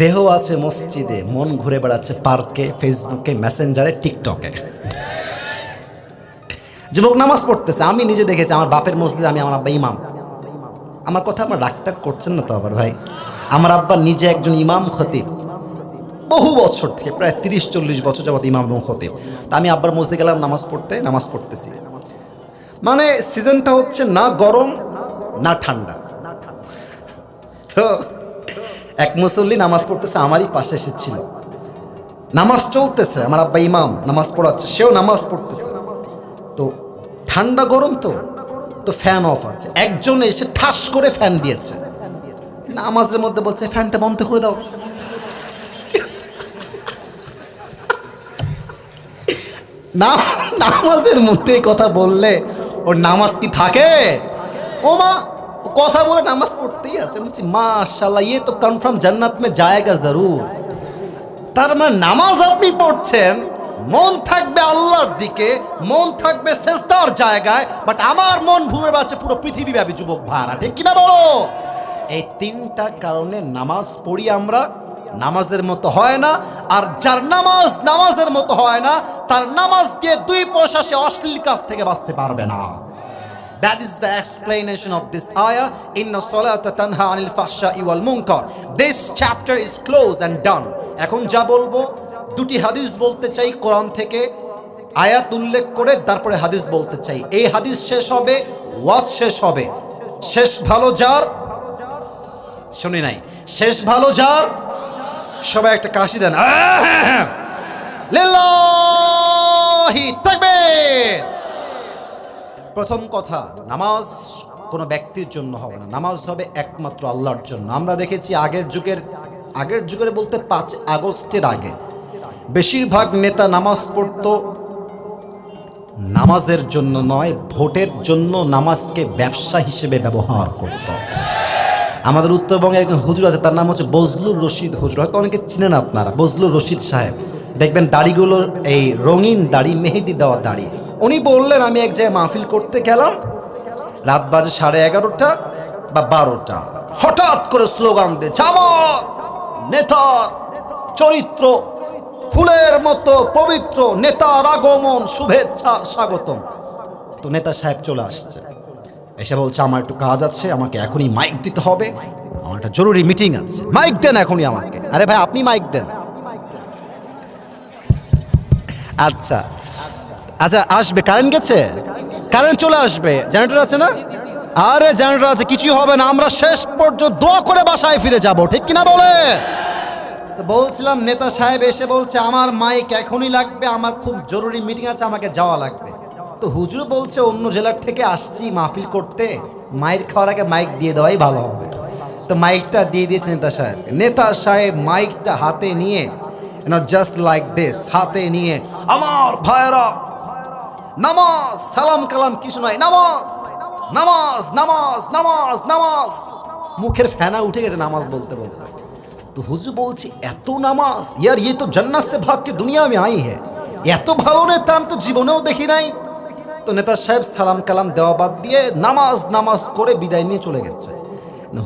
দেহ আছে মসজিদে, মন ঘুরে বেড়াচ্ছে পার্কে, ফেসবুকে, মেসেঞ্জারে, টিকটকে। যুবক নামাজ পড়তেছে, আমি নিজে দেখেছি আমার বাপের মসজিদে, আমি আমার আব্বা ইমাম। আমার কথা আমার রাগটাগ করছেন না তো আবার ভাই? আমার আব্বা নিজে একজন ইমাম খতিব, বহু বছর থেকে, প্রায় 30-40 বছর যাবত ইমাম এবং খতিব। তা আমি আব্বার মসজিদে গেলাম নামাজ পড়তে, নামাজ পড়তেছি। মানে সিজনটা হচ্ছে না গরম না ঠান্ডা। তো এক মুসল্লি নামাজ পড়তেছে, আমারই পাশে এসেছিল, নামাজ চলতেছে, আমার আব্বা ইমাম নামাজ পড়াচ্ছে, সেও নামাজ পড়তেছে। তো ঠান্ডা গরম তো ফ্যান অফ আছে। একজন এসে ঠাস করে ফ্যান দিয়েছে, নামাজের মধ্যে বলছে ফ্যানটা বন্ধ করে দাও। নামাজের মধ্যে কথা বললে ওর নামাজ কি থাকে? ও মা, কথা বলে নামাজ পড়তেই আছে। বলছি মাশাআল্লাহ, ইয়ে তো কনফার্ম জান্নাত মে জায়েগা জরুর। তার মানে নামাজ আপনি পড়ছেন, মন থাকবে আল্লাহর দিকে, মন থাকবে সেজদার জায়গায়, বাট আমার মন ঘুরে বেড়াচ্ছে পুরো পৃথিবীব্যাপী। যুবক ভাড়া, ঠিক কিনা বলো? এই 3টা কারণে নামাজ পড়ি আমরা, নামাজের মতো হয় না। আর যার নামাজ নামাজের মতো হয় না, তার নামাজ দিয়ে 2 পয়সা সে অশ্লীল কাজ থেকে বাঁচতে পারবে না। That is the explanation of this ayah. Inna salata tanha anil fahsha'i wal munkar. This chapter is closed and done. এখন যা বলবো, 2টি হাদিস বলতে চাই কোরআন থেকে, আয়াত উল্লেখ করে তারপরে হাদিস বলতে চাই। এই হাদিস শেষ হবে, ওয়াজ শেষ হবে। শেষ ভালো যার, শুনি নাই, শেষ ভালো যার। সবাই একটা কাশি দেন, লিল্লাহি তাকবীর। প্রথম কথা, নামাজ কোনো ব্যক্তির জন্য হবে না, নামাজ হবে একমাত্র আল্লাহর জন্য। আমরা দেখেছি আগের যুগের বলতে 5 আগস্টের আগে বেশিরভাগ নেতা নামাজ পড়তো নামাজের জন্য নয়, ভোটের জন্য নামাজকে ব্যবসা হিসেবে ব্যবহার করত। আমাদের উত্তরবঙ্গে একজন হুজুর আছে, তার নাম হচ্ছে বজলুর রশিদ হুজুর, হয়তো অনেকে চিনেন আপনারা। বজলুর রশিদ সাহেব, দেখবেন দাড়িগুলো এই রঙিন দাড়ি, মেহেদি দেওয়া দাড়ি। উনি বললেন, আমি এক জায়গায় মাহফিল করতে গেলাম, রাত বাজে 11:30 বা 12টা, হঠাৎ করে স্লোগান দিয়ে জামাত নেতার চরিত্র ফুলের মতো পবিত্র, নেতার আগমন শুভেচ্ছা স্বাগতম। তো নেতা সাহেব চলে আসছে, এসে বলছে আমার একটু কাজ আছে, আমাকে এখনই মাইক দিতে হবে, আমার একটা জরুরি মিটিং আছে, মাইক দেন এখনই আমাকে। আরে ভাই আপনি মাইক দেন। আচ্ছা আচ্ছা, আসবে, কারেন্ট গেছে, কারেন্ট চলে আসবে, জেনারেটর আছে না? আরে জেনারেটর আছে, কিছুই হবে না, আমরা শেষ পর্যন্ত দোয়া করে বাসায় ফিরে যাব, ঠিক কিনা বলে? তো বলছিলাম, নেতা সাহেব এসে বলছে আমার মাইক এখনই লাগবে, আমার খুব জরুরি মিটিং আছে, আমাকে যাওয়া লাগবে। তো হুজুর বলছে অন্য জেলার থেকে আসছি মাহফিল করতে, মাইক খাওয়ার আগে মাইক দিয়ে দেওয়াই ভালো হবে। তো মাইকটা দিয়ে দিয়েছে নেতা সাহেব। নেতা সাহেব মাইকটা হাতে নিয়ে জাস্ট লাইক দিস, হাতে নিয়ে, আমার ভাইয়েরা, নামাজ সালাম কালাম কিছু নয়, নামাজ নামাজ নামাজ নামাজ নামাজ। মুখের ফেনা উঠে গেছে নামাজ বলতে বলতে। তো হুজুর বলছি এত নামাজ, ইয়ার ये तो जन्नत से भाग के दुनिया में आई है। এত ভালো নেতা আমি তো জীবনেও দেখি নাই। তো নেতা সাহেব সালাম কালাম দেওয়া বাদ দিয়ে নামাজ নামাজ করে বিদায় নিয়ে চলে গেছে।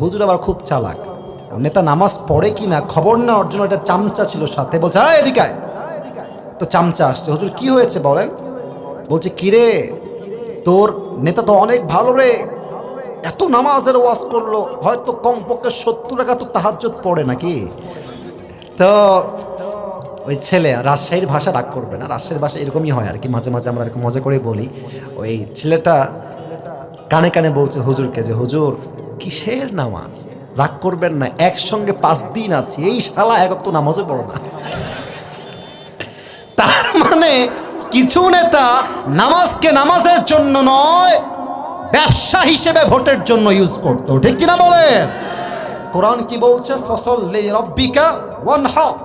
হুজুর আবার খুব চালাক, নেতা নামাজ পড়ে কি না খবর নেওয়ার জন্য একটা চামচা ছিল সাথে, বলছে হ্যাঁ এদিকে আয়। তো চামচা আসছে, হুজুর কি হয়েছে বলেন? বলছে কিরে, তোর নেতা তো অনেক ভালো রে, এত নামাজের ওয়াজ করলো, হয়তো কমপক্ষে 70 টাকা তো তাহাজ্জুদ পড়ে নাকি? তো ওই ছেলে, রাজশাহীর ভাষা রাগ করবে না, রাজশাহীর ভাষা এরকমই হয় আর কি, মাঝে মাঝে আমরা এরকম মজা করে বলি। ওই ছেলেটা কানে কানে বলছে হুজুরকে যে হুজুর কিসের নামাজ, রাগ করবেন না, একসঙ্গে 5 দিন আছি, এই শালা এক ওয়াক্ত নামাজও পড়ে না। তার মানে কিছু নেতা নামাজকে নামাজের জন্য নয়, ব্যবসা হিসেবে ভোটের জন্য ইউজ করতো, ঠিক কিনা বলেন? কোরআন কি বলছে? ফসল্লি রাব্বিকা ওয়ানহার,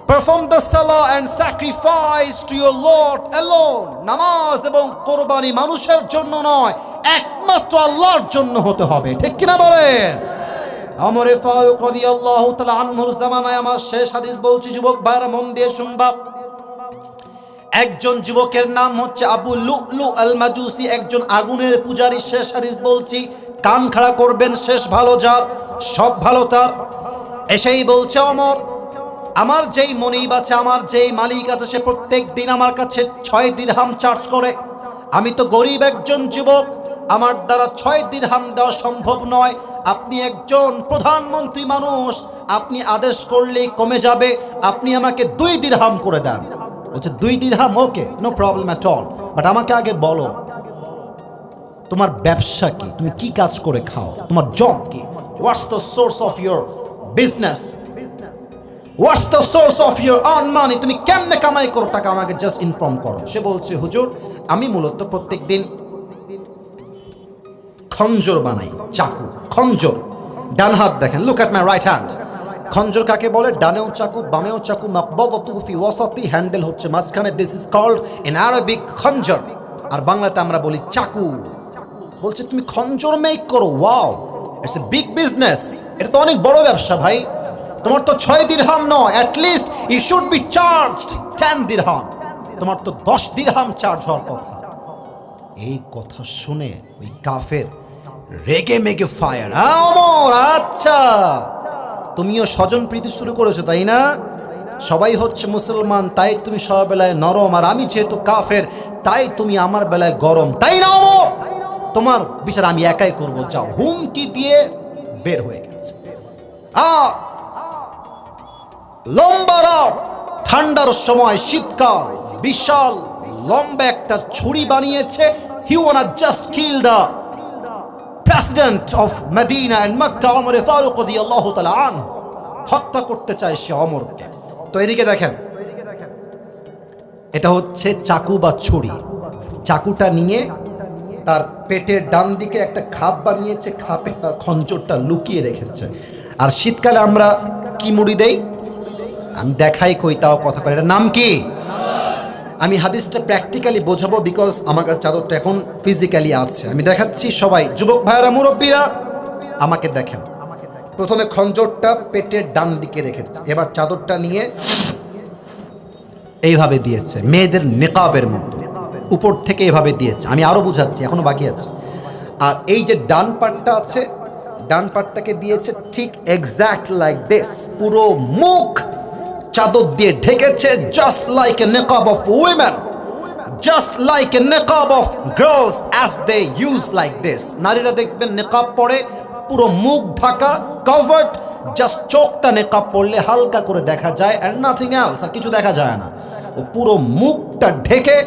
perform the salah and sacrifice to your Lord alone. নামাজ এবং কোরবানি মানুষের জন্য নয়, একমাত্র আল্লাহর জন্য হতে হবে, ঠিক কিনা বলেন? ওমর ফারুক রাদিয়াল্লাহু তাআলা আনহুর জামানায়, আমার শেষ হাদিস বলছি যুবক ভাইরা মন দিয়ে শুনবা, একজন যুবকের নাম হচ্ছে আবু লুলু আল মাজুসি, একজন আগুনের পূজারী। শেষ হাদিস বলছি, কান খাড়া করবেন, শেষ ভালো যার সব ভালো তার। এসেই বলছে ওমর, আমার যেই মনিব আছে, আমার যেই মালিক আছে, সে প্রত্যেক দিন আমার কাছে 6 দিরহাম চার্জ করে। আমি তো গরিব একজন যুবক, আমার দ্বারা 6 দিরহাম দেওয়া সম্ভব নয়। আপনি একজন প্রধানমন্ত্রী মানুষ, আপনি আদেশ করলেই কমে যাবে, আপনি আমাকে 2 দিরহাম করে দেন। বলছে 2 দিরহাম, okay, no problem at all, but আমাকে আগে বলো তোমার ব্যবসা কি, তুমি কি কাজ করে খাও, তোমার জব কি, what's the source of your business, what's the source of your earn money, তুমি কেমনে কামাই করো টাকা, আমাকে জাস্ট ইনফর্ম করো। সে বলছে হুজুর আমি মূলত প্রত্যেক দিন খঞ্জর বানাই, চাকু, খঞ্জর, ডান হাত দেখেন, look at my right hand. খঞ্জর কাকে বলে? ডানেও চাকু বামেও চাকু, মাকবাদাতু ফি ওয়াসাতি, হ্যান্ডেল হচ্ছে মাঝখানে, this is called in Arabic খঞ্জর, আর বাংলাতে আমরা বলি চাকু। বলছে তুমি খঞ্জর মেক করো, wow, it's a big business, এটা তো অনেক বড় ব্যবসা ভাই, তোমার তো 6 দিরহাম নয়, at least you should be charged 10 দিরহাম, তোমার তো 10 দিরহাম চার্জ হওয়ার কথা। এই কথা শুনে ওই কাফের রেগে মেগে ফায়ার, ওমর আচ্ছা তুমিও স্বজন প্রীতি শুরু করেছো তাই না, সবাই হচ্ছে মুসলমান তাই তুমি সবার বেলায় নরম, আর আমি যেহেতু কাফের তাই তুমি আমার বেলায় গরম, তাই না ওমর, তোমার বিচার আমি একাই করব, যাও। হুমকি দিয়ে বের হয়ে গেছে। লম্বা রাত, ঠান্ডার সময়, শীতকাল, বিশাল লম্বা একটা ছুরি বানিয়েছে। He want just kill the president of Medina and Mecca, Omar Farooq রাদিয়াল্লাহু তাআলা আনহু, হত্যা করতে চায় সে ওমরকে। তো এদিকে দেখেন, এটা হচ্ছে চাকু বা ছুরি। চাকুটা নিয়ে তার পেটের ডান দিকে একটা খাপ বানিয়েছে, খাপে তার খঞ্জরটা লুকিয়ে রেখেছে। আর শীতকালে আমরা কি মুড়ি দেই, আমি দেখাই কই, তাও কথা করে, এটার নাম কি? আমি হাদিসটা প্র্যাকটিক্যালি বোঝাবো, বিকজ আমার কাছে চাদরটা এখন ফিজিক্যালি আছে, আমি দেখাচ্ছি। সবাই যুবক ভাইয়েরা, মুরব্বীরা আমাকে দেখেন। প্রথমে খঞ্জরটা পেটের ডান দিকে রেখেছে, এবার চাদরটা নিয়ে এইভাবে দিয়েছে, মেয়েদের নিকাবের মতো উপর থেকে এভাবে দিয়েছে। আমি আরো বুঝাচ্ছি, এখনো বাকি আছে। আর এই যে ডান পাটটা আছে, ডান পাটটাকে দিয়েছে ঠিক এক্স্যাক্ট লাইক দিস, পুরো মুখ চাদর দিয়ে ঢেকেছে, জাস্ট লাইক এ নিকাব of women, just like a নিকাব of girls as they use like this. নারীরা দেখবেন নিকাব পরে পুরো মুখ ঢাকা, কভার্ড, জাস্ট চোখটা নিকাব পড়লে হালকা করে দেখা যায়, অ্যান্ড নাথিং এলস, আর কিছু দেখা যায় না। ও পুরো মুখটা ঢেকে,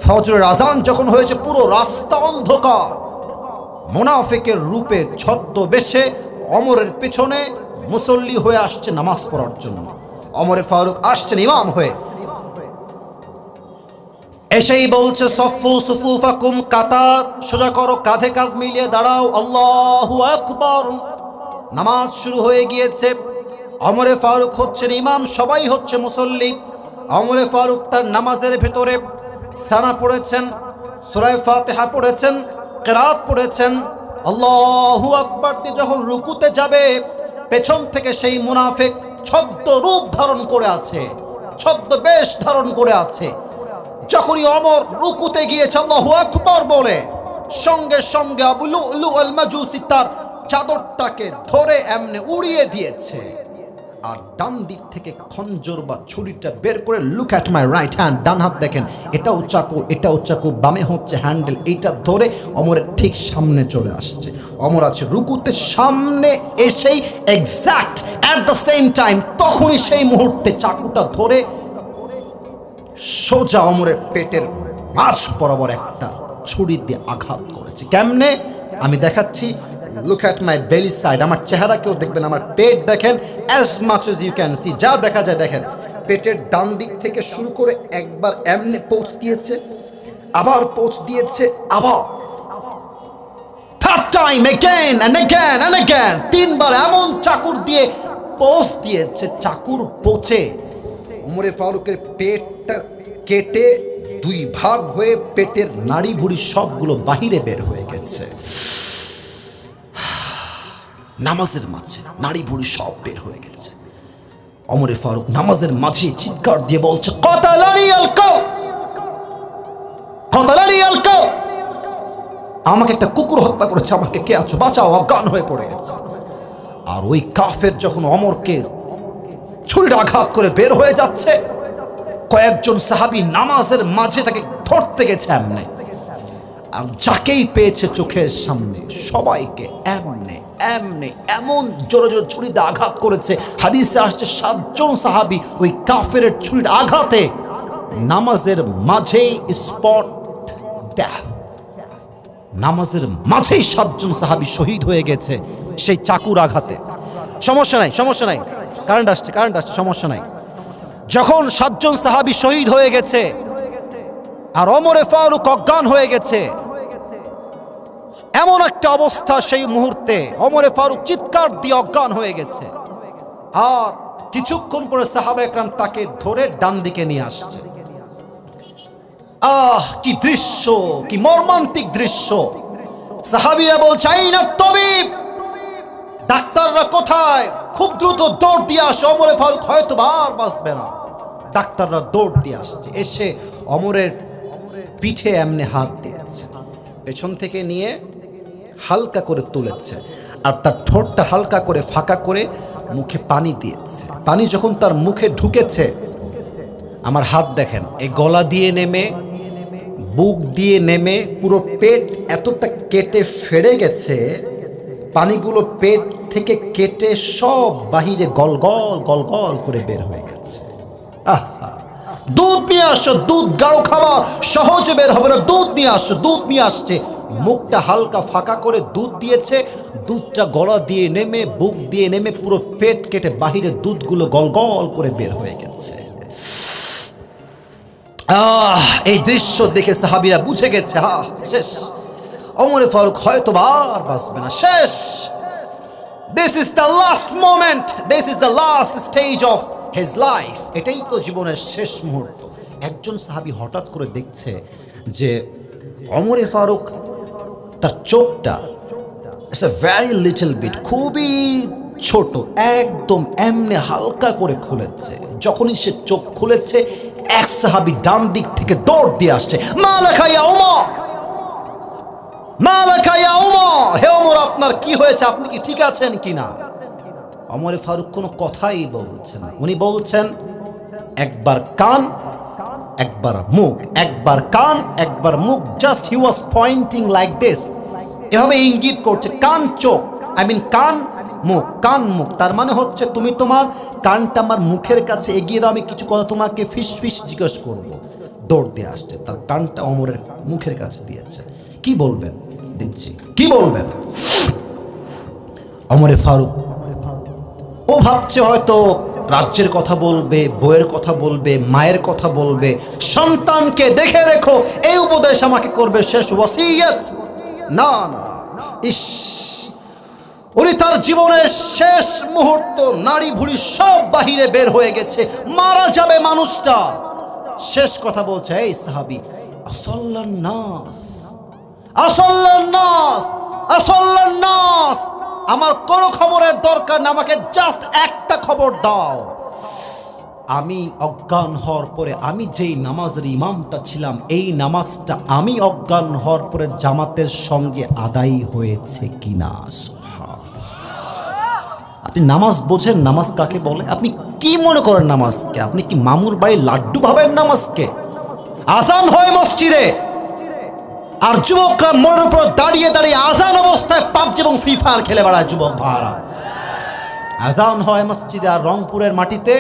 ফজরের আজান যখন হয়েছে পুরো রাস্তা অন্ধকার, মুনাফিকের রূপে ছদ্মবেশে ওমরের পেছনে মুসল্লি হয়ে আসছে নামাজ পড়ার জন্য। ওমর ফারুক আসছেন ইমাম হয়ে। এসেই বলছে সফু সুফুফাকুম, কাতার সোজা করো, কাঁধে কাঁধ মিলিয়ে দাঁড়াও, আল্লাহু আকবার। নামাজ শুরু হয়ে গিয়েছে। ওমরে ফারুক হচ্ছেন ইমাম, সবাই হচ্ছে মুসল্লি। ওমরে ফারুক তার নামাজের ভেতরে সানা পড়েছেন, সূরা ফাতিহা পড়েছেন, কিরাত পড়েছেন। আল্লাহু আকবার দিয়ে যখন রুকুতে যাবে, পেছন থেকে সেই মুনাফিক ছদ্ম রূপ ধারণ করে আছে, ছদ্মবেশ ধারণ করে আছে। যখনই ওমর রুকুতে গিয়েছে আল্লাহু আকবার বলে, সঙ্গে সঙ্গে আবু লুলু আল মাজুসি তার চাদরটাকে ধরে এমনি উড়িয়ে দিয়েছে। আর ডান দিক থেকে খঞ্জর বা ছুরিটা বের করে, look at my right hand, ডান হাত দেখেন, এটাও চাকু এটাও চাকু, বামে হচ্ছে হ্যান্ডেল, এইটা ধরে ওমরের ঠিক সামনে চলে আসছে। ওমর আছে রুকুতে, সামনে এসেই exact at the same time তখনই সেই মুহূর্তে চাকুটা ধরে সোজা ওমরের পেটের মাঝ বরাবর একটা ছুরি দিয়ে আঘাত করেছে। কেমনে আমি দেখাচ্ছি, লুক অ্যাট মাই বেলি সাইড, আমার চেহারা কেউ দেখবেন, আমার পেট দেখেন, as much as you can see, যা দেখা যায় দেখেন। পেটের ডান দিক থেকে শুরু করে একবার এমনি পোঁচ দিয়েছে, আবার পোঁচ দিয়েছে, আবার third time again and again and again, তিনবার এমন চাকুর দিয়ে পোঁচ দিয়েছে, চাকুর পোঁচে ওমরে ফারুকের পেটটা কেটে দুই ভাগ হয়ে পেটের নাড়ি ভুড়ি সবগুলো বাহিরে বের হয়ে গেছে। নামাজের মাঝে নাড়ি ভুড়ি সব বের হয়ে গেছে। ওমরে ফারুক নামাজের মাঝে চিৎকার দিয়ে বলছে, কতালানি আল কাউ, কতালানি আল কাউ, আমাকে একটা কুকুর হত্যা করেছে, আমাকে কে আছো, বাঁচাও, অজ্ঞান হয়ে পড়ে গেছে। আর ওই কাফের যখন ওমরকে ছুরির আঘাত করে বের হয়ে যাচ্ছে, কয়েকজন সাহাবী নামাজের মাঝে তাকে ধরতে গেছে এমনে, আর যাকেই পেয়েছে চোখের সামনে সবাইকে এমনে এমনে এমন জোরে জোরে ছুরিতে আঘাত করেছে। হাদিসে আসছে 7 জন সাহাবী ওই কাফের ছুরির আঘাতে নামাজের মাঝেই স্পট ডেথ, নামাজের মাঝেই 7 জন সাহাবী শহীদ হয়ে গেছে সেই চাকুর আঘাতে। সমস্যা নাই, সমস্যা নাই, কারেন্ট আসছে, সমস্যা নাই। যখন 7 জন সাহাবী শহীদ হয়ে গেছে আর ওমরে ফারুক অজ্ঞান হয়ে গেছে, এমন একটা অবস্থা সেই মুহূর্তে ওমরে ফারুক চিৎকার দিয়ে অজ্ঞান হয়ে গেছে। আর কিছুক্ষণ পরে সাহাবা একরাম তাকে ধরে ডান দিকে নিয়ে আসছে। কি দৃশ্য, কি মর্মান্তিক দৃশ্য! সাহাবীরা বলছে, আইনা তবিব, ডাক্তাররা কোথায়? খুব দ্রুত দৌড় দিয়ে আসে, ওমরে ফারুক হয়তো আর বাঁচবে না। ডাক্তাররা দৌড় দিয়ে আসছে, এসে ওমরের পিঠে এমনি হাত দিয়েছে, পেছন থেকে নিয়ে হালকা করে তুলেছে, আর তার ঠোঁটটা হালকা করে ফাঁকা করে মুখে পানি দিয়েছে। পানি যখন তার মুখে ঢুকেছে, আমার হাত দেখেন, এই গলা দিয়ে নেমে, বুক দিয়ে নেমে, পুরো পেট এতটা কেটে ফেড়ে গেছে, পানিগুলো পেট থেকে কেটে সব বাহিরে গলগল গলগল করে বের হয়ে গেছে। দুধ নিয়ে আসো, দুধ গাঢ় খাবার, সহজে বের হবে না, দুধ নিয়ে আসো। দুধ নিয়ে আসছে, মুখটা হালকা ফাঁকা করে দুধ দিয়েছে, দুধটা গলা দিয়ে নেমে, বুক দিয়ে নেমে, পুরো পেট কেটে বাহিরে দুধগুলো গলগল করে বের হয়ে গেছে। এই দৃশ্য দেখে সাহাবীরা বুঝে গেছে, শেষ, ওমরে ফারুক হয়তো আর বাঁচবে না, শেষ। This is the last moment, this is the last stage of his life. এটাই তো জীবনের শেষ মুহূর্ত। একজন সাহাবী হঠাৎ করে দেখছে যে ওমরে ফারুক তার চোখটা, it's a very little bit, খুবই ছোট, একদম এমনি হালকা করে খুলেছে। যখনই সে চোখ খুলেছে, এক সাহাবী ডান দিক থেকে দৌড় দিয়ে আসছে, মালাকা ইয়া ওমর, মালাকা ইয়া ওমর, হে ওমর আপনার কি হয়েছে, আপনি কি ঠিক আছেন কিনা? ওমরে ফারুক কোনো কথাই বলছেন না। উনি বলছেন, একবার কান একবার মুখ, একবার কান একবার মুখ, just he was pointing like this, এভাবে ইঙ্গিত করছে, কান চোখ, আই মিন কান মুখ, কান মুখ। তার মানে হচ্ছে তুমি তোমার কানটা আমার মুখের কাছে এগিয়ে দাও, আমি কিছু কথা তোমাকে ফিস ফিস জিজ্ঞেস করবো। দৌড় দিয়ে আসছে, তার কানটা ওমরের মুখের কাছে দিয়েছে। কি বলবেন? দিচ্ছি, কি বলবেন? ওমরে ফারুক ও ভাবছে হয়তো রাজ্যের কথা বলবে, বইয়ের কথা বলবে, মায়ের কথা বলবে, সন্তানকে দেখে রেখো, এই উপদেশ আমাকে করবে শেষ ওয়াসিয়ত। না না, ইস, উনি তার জীবনের শেষ মুহূর্ত, নারী ভুড়ি সব বাহিরে বের হয়ে গেছে, মারা যাবে মানুষটা, শেষ কথা বলছে, এই সাহাবী, আসল্লান নাস, আসল্লান নাস, আসল্লান নাস, আমার কোনো খবরের দরকার না, আমাকে জাস্ট একটা খবর দাও। আমি অজ্ঞান হওয়ার পরে, আমি যেই নামাজের ইমামটা ছিলাম, এই নামাজটা আমি অজ্ঞান হওয়ার পরে জামাতের সঙ্গে আদায় হয়েছে কিনা। আপনি নামাজ বোঝেন? নামাজ কাকে বলে? আপনি কি মনে করেন নামাজকে? আপনি কি মামুর বাড়ির লাড্ডু ভাবেন নামাজকে? আজান হয় মসজিদে, আর যুবকরা মোড়ের উপর দাঁড়িয়ে দাঁড়িয়ে আজান অবস্থায় পাবজি এবং ফ্রি ফায়ার খেলে বেড়ায় যুবক ভাড়া। আজান হয় মসজিদে, আর রংপুরের মাটিতে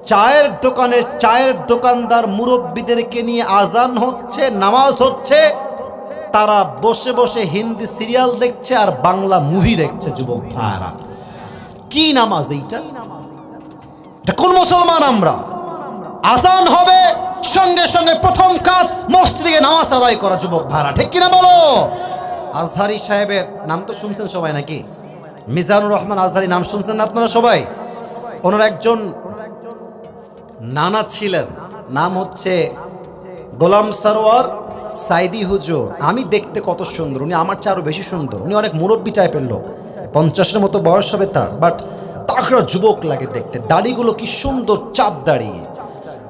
চায়ের দোকানে চায়ের দোকানদার মুরব্বীদেরকে নিয়ে আজান হচ্ছে, নামাজ হচ্ছে, তারা বসে বসে হিন্দি সিরিয়াল দেখছে আর বাংলা মুভি দেখছে যুবক ভাড়া। কি নামাজ এইটা? এটা কোন মুসলমান আমরা? আজান হবে, সঙ্গে সঙ্গে প্রথম কাজ মসজিদে নামাজ আদায় করা যুবক ভাড়া, ঠিক কিনা বলো? আজহারি সাহেবের নাম তো শুনছেন সবাই নাকি? মিজানুর রহমান আজহারি নাম শুনছেন না আপনারা সবাই? ওনার একজন নানা ছিলেন, নাম হচ্ছে গোলাম সরোয়ার সাইদি হুজুর। আমি দেখতে কত সুন্দর, উনি আমার চেয়ে আরো বেশি সুন্দর। উনি অনেক মুরব্বী টাইপের লোক, 50-এর মতো বয়স হবে তার, বাট তাকড়া যুবক লাগে দেখতে, দাড়িগুলো কি সুন্দর চাপ দাঁড়িয়ে।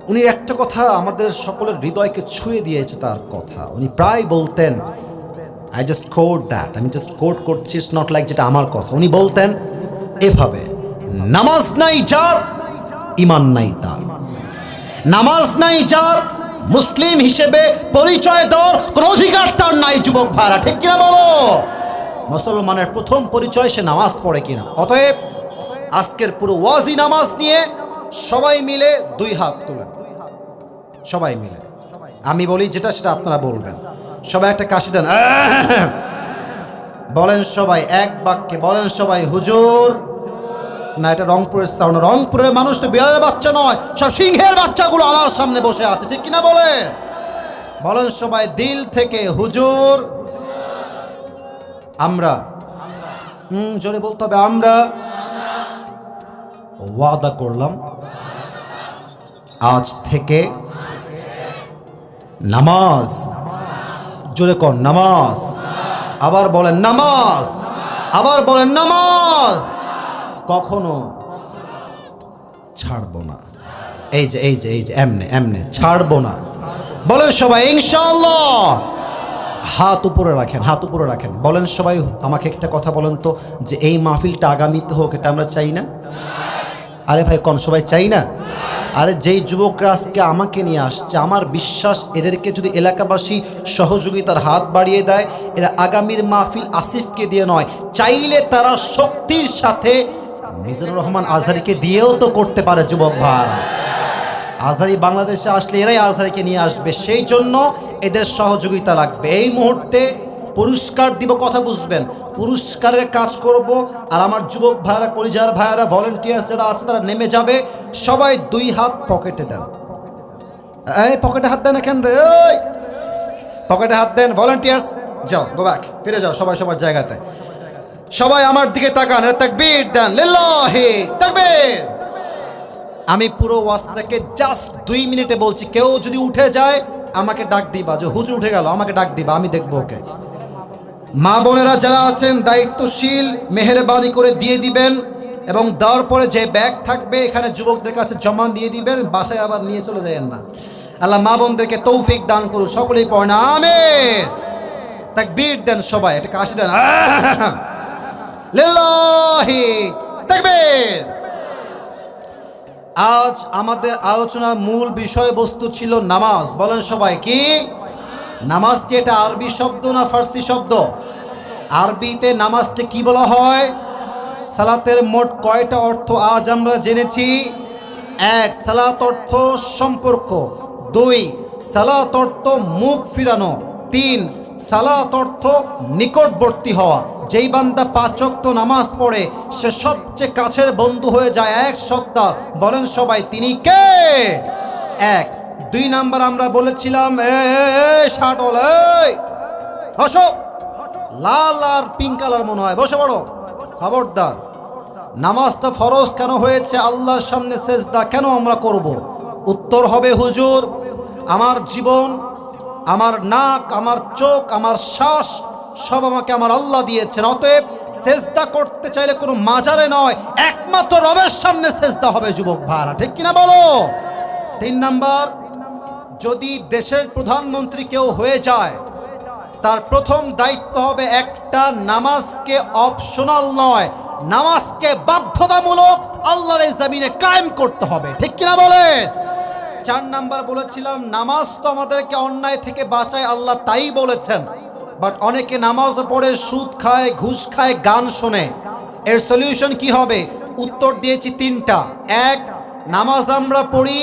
উনি একটা কথা আমাদের সকলের হৃদয়কে ছুঁয়ে দিয়েছে, তার কথা উনি প্রায় বলতেন, আই জাস্ট কোট দ্যাট, আমি জাস্ট কোট করছি, ইটস নট লাইক যেটা আমার কথা। উনি বলতেন এভাবে, নামাজ নাই যার, ইমান নাই তার। নামাজ নাই যার, মুসলিম হিসেবে পরিচয় দেওয়ার কোন অধিকার তার নাই যুবক ভাড়া, ঠিক কিনা বলো? মুসলমানের প্রথম পরিচয় সে নামাজ পড়ে কিনা। অতএব আজকের পুরো ওয়াজি নামাজ নিয়ে সবাই মিলে 2 হাত তুলেন, সবাই মিলে। আমি বলি যেটা সেটা আপনারা বলবেন। সবাই একটা কাশি দেন, বলেন সবাই এক বাক্যে, বলেন সবাই হুজুর। না, এটা রংপুরের সাউন্ড। রংপুরের মানুষ তো বিড়ালের বাচ্চা নয়, সব সিংহের বাচ্চাগুলো আমার সামনে বসে আছে, ঠিক কিনা বলেন? বলেন সবাই দিল থেকে, হুজুর। আমরা জোরে বলতে হবে, আমরা ওয়াদা করলাম আজ থেকে নামাজ, জোরে কর নামাজ, আবার বলেন নামাজ, আবার বলেন নামাজ, কখনো ছাড়বো না। এই যে এই যে এই যে এমনে এমনে ছাড়বো না। বলেন সবাই ইনশাআল্লাহ। হাত উপরে রাখেন, হাত উপরে রাখেন। বলেন সবাই, আমাকে একটা কথা বলেন তো, যে এই মাহফিলটা আগামীতে হোক, এটা আমরা চাই না? আরে ভাই কোন সবাই চাই না? আরে যেই যুবকরা আজকে আমাকে নিয়ে আসছে, আমার বিশ্বাস এদেরকে যদি এলাকাবাসী সহযোগিতার হাত বাড়িয়ে দেয়, এরা আগামীর মাহফিল আসিফকে দিয়ে নয়, চাইলে তারা শক্তির সাথে মিজানুর রহমান আজহারিকে দিয়েও তো করতে পারে যুবক ভাই। আজহারি বাংলাদেশে আসলে এরাই আজহারিকে নিয়ে আসবে, সেই জন্য এদের সহযোগিতা লাগবে। এই মুহূর্তে পুরস্কার দিব, কথা বুঝবেন, পুরস্কারের কাজ করব। আর আমার যুবক ভাইরা, কলিজার ভাইরা, ভলেন্টিয়ার্স যারা আছে তারা নেমে যাবে। সবাই 2 হাত পকেটে দেন। এই পকেটে হাত দেন, এখান রে, ওই পকেটে হাত দেন। ভলেন্টিয়ার্স যাও, গো ব্যাক, ফিরে যাও সবাই সবার জায়গাতে। সবাই আমার দিকে তাকান, তাকবীর দেন, লিল্লাহি তাকবীর। আমি পুরো ওয়াজটাকে জাস্ট 2 মিনিটে বলছি, কেউ যদি উঠে যায় আমাকে ডাক দিবা, যে হুজুর উঠে গেল আমাকে ডাক দিবা, আমি দেখবো ওকে। মা বোনেরা যারা আছেন দায়িত্বশীল, মেহেরবানি করে দিয়ে দিবেন, এবং দেওয়ার পরে যে ব্যাগ থাকবে এখানে যুবকদের কাছে জমা দিয়ে দিবেন, বাসায় আবার নিয়ে চলে যাবেন না। আল্লাহ মা বোনদেরকে তৌফিক দান করুন, সকলেই পড়েন আমিন। তাকবীর দেন সবাই, এটা কাশি দেন, লিল্লাহি তাকবীর। আজ আমাদের আলোচনার মূল বিষয়বস্তু ছিল নামাজ। বলেন সবাই কি নামাজ কি এটা আরবি শব্দ না ফার্সি শব্দ? আরবিতে নামাজকে কি বলা হয়? সালাতের মোট কয়টা অর্থ আজ আমরা জেনেছি? 1, সালাত অর্থ সম্পর্ক। 2, সালাত অর্থ মুখ ফিরানো। 3, সালাত অর্থ নিকটবর্তী হওয়া। যেই বান্দা 5 ওয়াক্ত নামাজ পড়ে সে সবচেয়ে কাছের বন্ধু হয়ে যায় এক সত্তা। বলেন সবাই তিনি কে? এক। 2 নাম্বার আমরা বলেছিলাম শাটল বসো, লাল আর পিঙ্ক কালার মনে হয়, বসে পড়ো, খবরদার। নামাজটা ফরজ কেন হয়েছে? আল্লাহর সামনে সেজদা কেন আমরা করব? উত্তর হবে হুজুর, আমার জীবন, আমার নাক, আমার চোখ, আমার শ্বাস সব আমাকে আমার আল্লাহ দিয়েছেন। অতএব সেজদা করতে চাইলে কোনো মাজারে নয়, একমাত্র রবের সামনে সেজদা হবে যুবক ভাইরা, ঠিক কিনা বলো? 3 নাম্বার, যদি দেশের প্রধানমন্ত্রী কেউ হয়ে যায় তার প্রথম দায়িত্ব হবে একটা, নামাজকে অপশনাল নয়, নামাজকে বাধ্যতামূলক আল্লাহর এই জমিনে কায়েম করতে হবে, ঠিক কিনা বলেন? 4 নাম্বার বলেছিলাম নামাজ তো আমাদেরকে অন্যায় থেকে বাঁচায়, আল্লাহ তাই বলেছেন। বাট অনেকে নামাজ পড়ে সুদ খায়, ঘুষ খায়, গান শোনে। এর সলিউশন কি হবে? উত্তর দিয়েছি 3টা। 1, নামাজ আমরা পড়ি,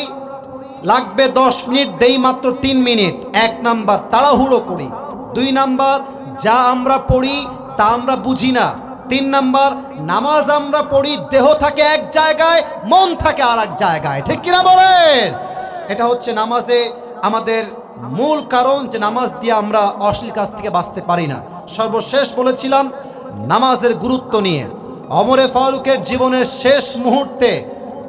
লাগবে 10 মিনিট, দেই মাত্র 3 মিনিট। 1 নাম্বার, তাড়াহুড়ো করি। 2 নাম্বার, যা আমরা পড়ি তা আমরা বুঝি না। 3 নাম্বার, নামাজ আমরা পড়ি, দেহ থাকে এক জায়গায়, মন থাকে আর এক জায়গায়, ঠিক কিনা বলেন? এটা হচ্ছে নামাজে আমাদের মূল কারণ, যে নামাজ দিয়ে আমরা অশ্লীল কাজ থেকে বাঁচতে পারি না। সর্বশেষ বলেছিলাম নামাজের গুরুত্ব নিয়ে। ওমরে ফারুকের জীবনের শেষ মুহূর্তে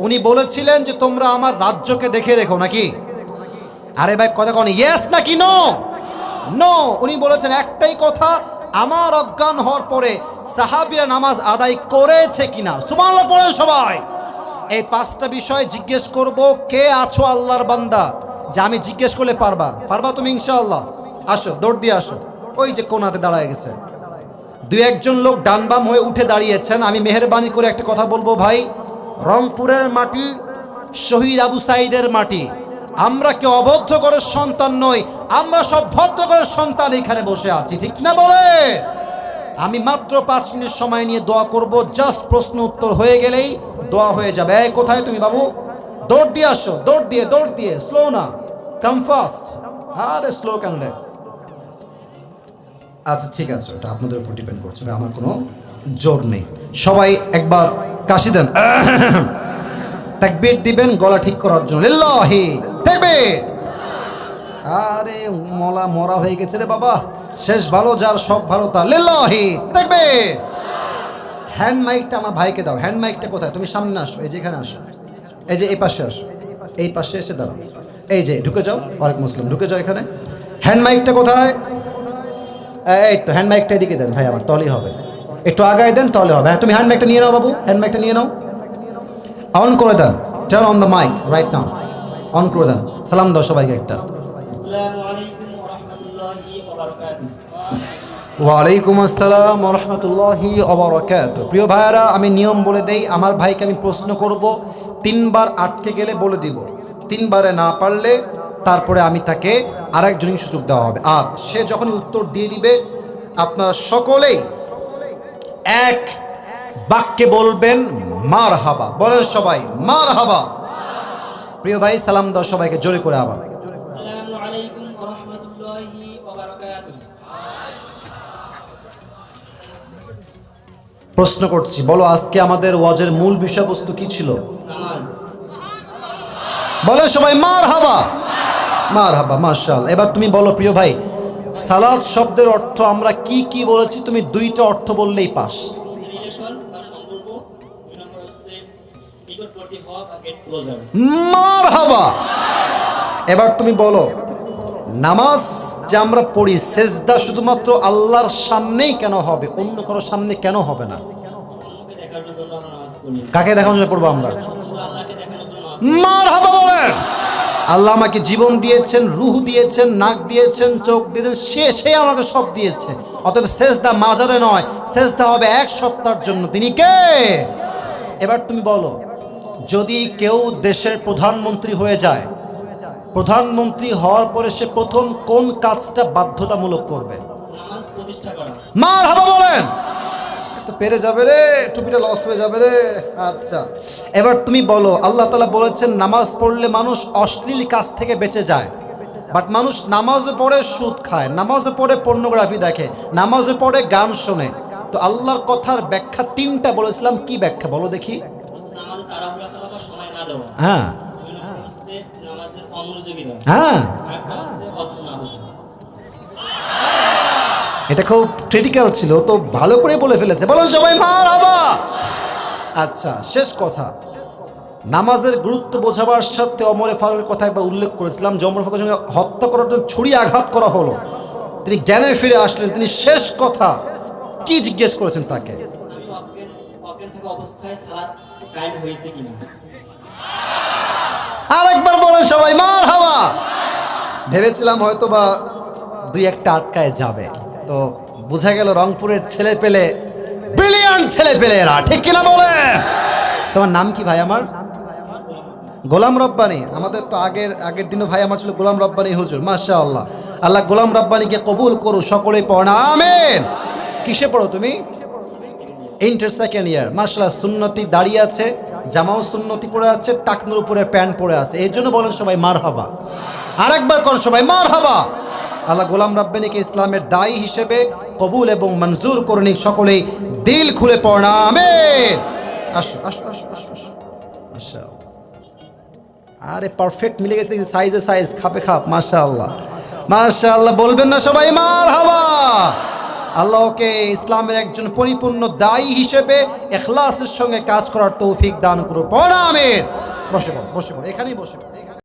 উনি বলেছিলেন যে তোমরা আমার রাজ্যকে দেখে রেখো, নাকি? আরে ভাই কথা কোন, ইয়েস নাকি নো? নো। উনি বলেছেন একটাই কথা, আমার অজ্ঞান হওয়ার পরে সাহাবীরা নামাজ আদায় করেছে কিনা। সুবহানাল্লাহ পড়েন সবাই। এই 5টা বিষয় জিজ্ঞেস করব, কে আছো আল্লাহর বান্দা যে আমি জিজ্ঞেস করলে পারবা? পারবা তুমি ইনশাআল্লাহ? আসো, দৌড় দিয়ে আসো। ওই যে কোনাতে দাঁড়ায় গেছে 2-1 জন লোক ডান বাম হয়ে উঠে দাঁড়িয়েছেন। আমি মেহেরবানি করে একটা কথা বলবো ভাই, রংপুরের মাটি, শহীদ আবু সাঈদের মাটি, আমরা কেউ অভদ্র করার সন্তান নই, আমরা সব ভদ্র করার সন্তান এখানে বসে আছি, ঠিক না বলে? আমি মাত্র 5 মিনিট সময় নিয়ে দোয়া করব, জাস্ট প্রশ্ন উত্তর হয়ে গেলেই দোয়া হয়ে যাবে। এই কোথায় তুমি বাবু? দৌড় দিয়ে আসো, দৌড় দিয়ে, স্লো না, কাম ফাস্ট। আরে স্লো কেন রে? আচ্ছা ঠিক আছে, ওটা আপনাদের উপর ডিপেন্ড করছে, আমার কোনো জোর নেই। সবাই একবার কাশি দেন, তাকবীর দিবেন গলা ঠিক করার জন্য। লিল্লাহি তাকবীর। আরে মরা হয়ে গেছে রে বাবা, শেষ ভালো যার সব ভালো তার। লিল্লাহি তাকবীর। হ্যান্ড মাইকটা আমার ভাইকে দাও। হ্যান্ড মাইকটা কোথায়? তুমি সামনে আসো, এই যে এখানে আসো, এই যে এই পাশে আসো, এই পাশে এসে দাঁড়াও, এই যে ঢুকে যাও। ওয়ালাইকুম আসসালাম, ঢুকে যাও এখানে। হ্যান্ড মাইকটা কোথায়? এই তো হ্যান্ড মাইকটা এদিকে দেন ভাই, আমার তলেই হবে, একটু আগায় দেন তাহলে হবে। হ্যাঁ তুমি হ্যান্ড মাইকটা নিয়ে নাও বাবু, হ্যান্ড মাইকটা নিয়ে নাও, অন করে দেন, turn on the mic right now, on করে দেন। সালাম দাও সবাইকে একটা। ওয়ালাইকুম আসসালাম ওয়া রাহমাতুল্লাহি ওয়া বারাকাতুহু। প্রিয় ভাইরা, আমি নিয়ম বলে দেই, আমার ভাইকে আমি প্রশ্ন করব, 3 বার আটকে গেলে বলে দিব, 3 বারে না পারলে তারপরে আমি তাকে আরেকজনকে সুযোগ দেওয়া হবে। আর সে যখনই উত্তর দিয়ে দিবে আপনারা সকলেই এক বাক্যে বলবেন মারহাবা। বলেন সবাই মারহাবা। প্রিয় ভাই সালাম দাও সবাইকে জোরে করে আবার। আসসালামু আলাইকুম ওয়া রাহমাতুল্লাহি ওয়া বারাকাতুহু। প্রশ্ন করছি, বলো আজকে আমাদের ওয়াজের মূল বিষয়বস্তু কি ছিল? নামাজ। বলো সবাই মারহাবা। মারহাবা, মাশাআল্লাহ। এবার তুমি বলো প্রিয় ভাই, সালাত শব্দের অর্থ আমরা কি কি বলেছি? তুমি 2টা অর্থ বললেই পাস। রিলেশন বা সম্পর্ক, 2 নম্বর হচ্ছে নিকটবর্তী হওয়া বা গেট ক্লোজার। মারহাবা। এবার তুমি বলো, নামাজ যে আমরা পড়ি সেজদা শুধুমাত্র আল্লাহর সামনেই কেন হবে, অন্য কারো সামনে কেন হবে না? অন্যকে দেখানোর জন্য আমরা নামাজ পড়ি। কাকে দেখানোর জন্য পড়বো আমরা? শুধু আল্লাহকে দেখানোর জন্য নামাজ পড়ি। মারহাবা বলেন। আল্লাহ আমাকে জীবন দিয়েছেন, রূহ দিয়েছেন, নাক দিয়েছেন, চোখ দিয়েছেন, সে আমাকে সব দিয়েছে। অতএব সেজদা মাজারে নয়, সেজদা হবে এক সত্তার জন্য, তিনি কে? এবার তুমি বলো, যদি কেউ দেশের প্রধানমন্ত্রী হয়ে যায়, প্রধানমন্ত্রী হওয়ার পরে সে প্রথম কোন কাজটা বাধ্যতামূলক করবে? নামাজ প্রতিষ্ঠা করা। মারহাবা বলেন। তো পেরে যাবে রে, টুপিটা লস হয়ে যাবে রে। আচ্ছা এবার তুমি বলো, আল্লাহ তাআলা বলেছেন নামাজ পড়লে মানুষ অশ্লীল কাজ থেকে বেঁচে যায়। বাট মানুষ নামাজে পড়ে সুদ খায়, নামাজে পড়ে পর্নোগ্রাফি দেখে, নামাজে পড়ে গান শোনে। তো আল্লাহর কথার ব্যাখ্যা তিনটা বলেছিলাম, কি ব্যাখ্যা বলো দেখি? নামাজে তাড়াহুড়া করা বা সময় না দেওয়া, হ্যাঁ দুই নম্বর হচ্ছে নামাজের অমনোযোগিতা, হ্যাঁ, আরেকটা হচ্ছে অর্থ না বোঝা। এটা খুব ক্রিটিক্যাল ছিল, তো ভালো করে বলে ফেলেছে। বলো সবাই মারহাবা। আচ্ছা, শেষ কথা, নামাজের গুরুত্ব বোঝাবার সাথে ওমর ফারুকের কথা একবার উল্লেখ করেছিলাম যে ওমর ফারুকের সঙ্গে হত্যা করার জন্য ছুরি আঘাত করা হলো, তিনি জ্ঞানে ফিরে আসলেন। তিনি শেষ কথা কি জিজ্ঞেস করেছেন তাকে? আমি অজ্ঞান থাকা অবস্থায় সালাত কায়েম হয়েছে কিনা। আরেকবার বলেন সবাই মারহাবা। ভেবেছিলাম হয়তো বা দুই একটা আটকায় যাবে, তো বোঝা গেল রংপুরের ছেলে পেলে ব্রিলিয়ান্ট ছেলে পেলে এরা, ঠিক কিনা বলে? তোমার নাম কি ভাই? আমার গোলাম রব্বানি। আমাদের তো আগের দিনও ভাই আমার ছিল গোলাম রব্বানি হুজুর, মাশাআল্লাহ। আল্লাহ গোলাম রব্বানিকে কবুল করু, সকলেই পড়ো না আমিন। কিসে পড়ো তুমি? Inter second year. মাশাআল্লাহ, সুন্নতি দাঁড়িয়ে আছে, জামাও সুন্নতি পরে আছে, টাকনুর উপরে প্যান্ট পরে আছে, এই জন্য বলেন সবাই মারহাবা। আরেকবার কোন সবাই মারহাবা। আল্লাহ গোলাম রব্বানিকে ইসলামের দায়ী হিসেবে কবুল এবং মঞ্জুর করুন, সকলেই দিল খুলে পড়ো না আমিন। আসো আসো আসো আসো আসো, মাশাআল্লাহ। আরে পারফেক্ট মিলে গেছে, সাইজে সাইজ, খাপে খাপ, মাশাআল্লাহ মাশাআল্লাহ। বলবেন না সবাই মারহাবা। আল্লাহকে ইসলামের একজন পরিপূর্ণ দায়ী হিসেবে ইখলাসের সঙ্গে কাজ করার তৌফিক দান করুন, পড়ো আমিন। বসে পড়ো, বসে পড়ো, এখানেই বসে পড়ো, এখানে।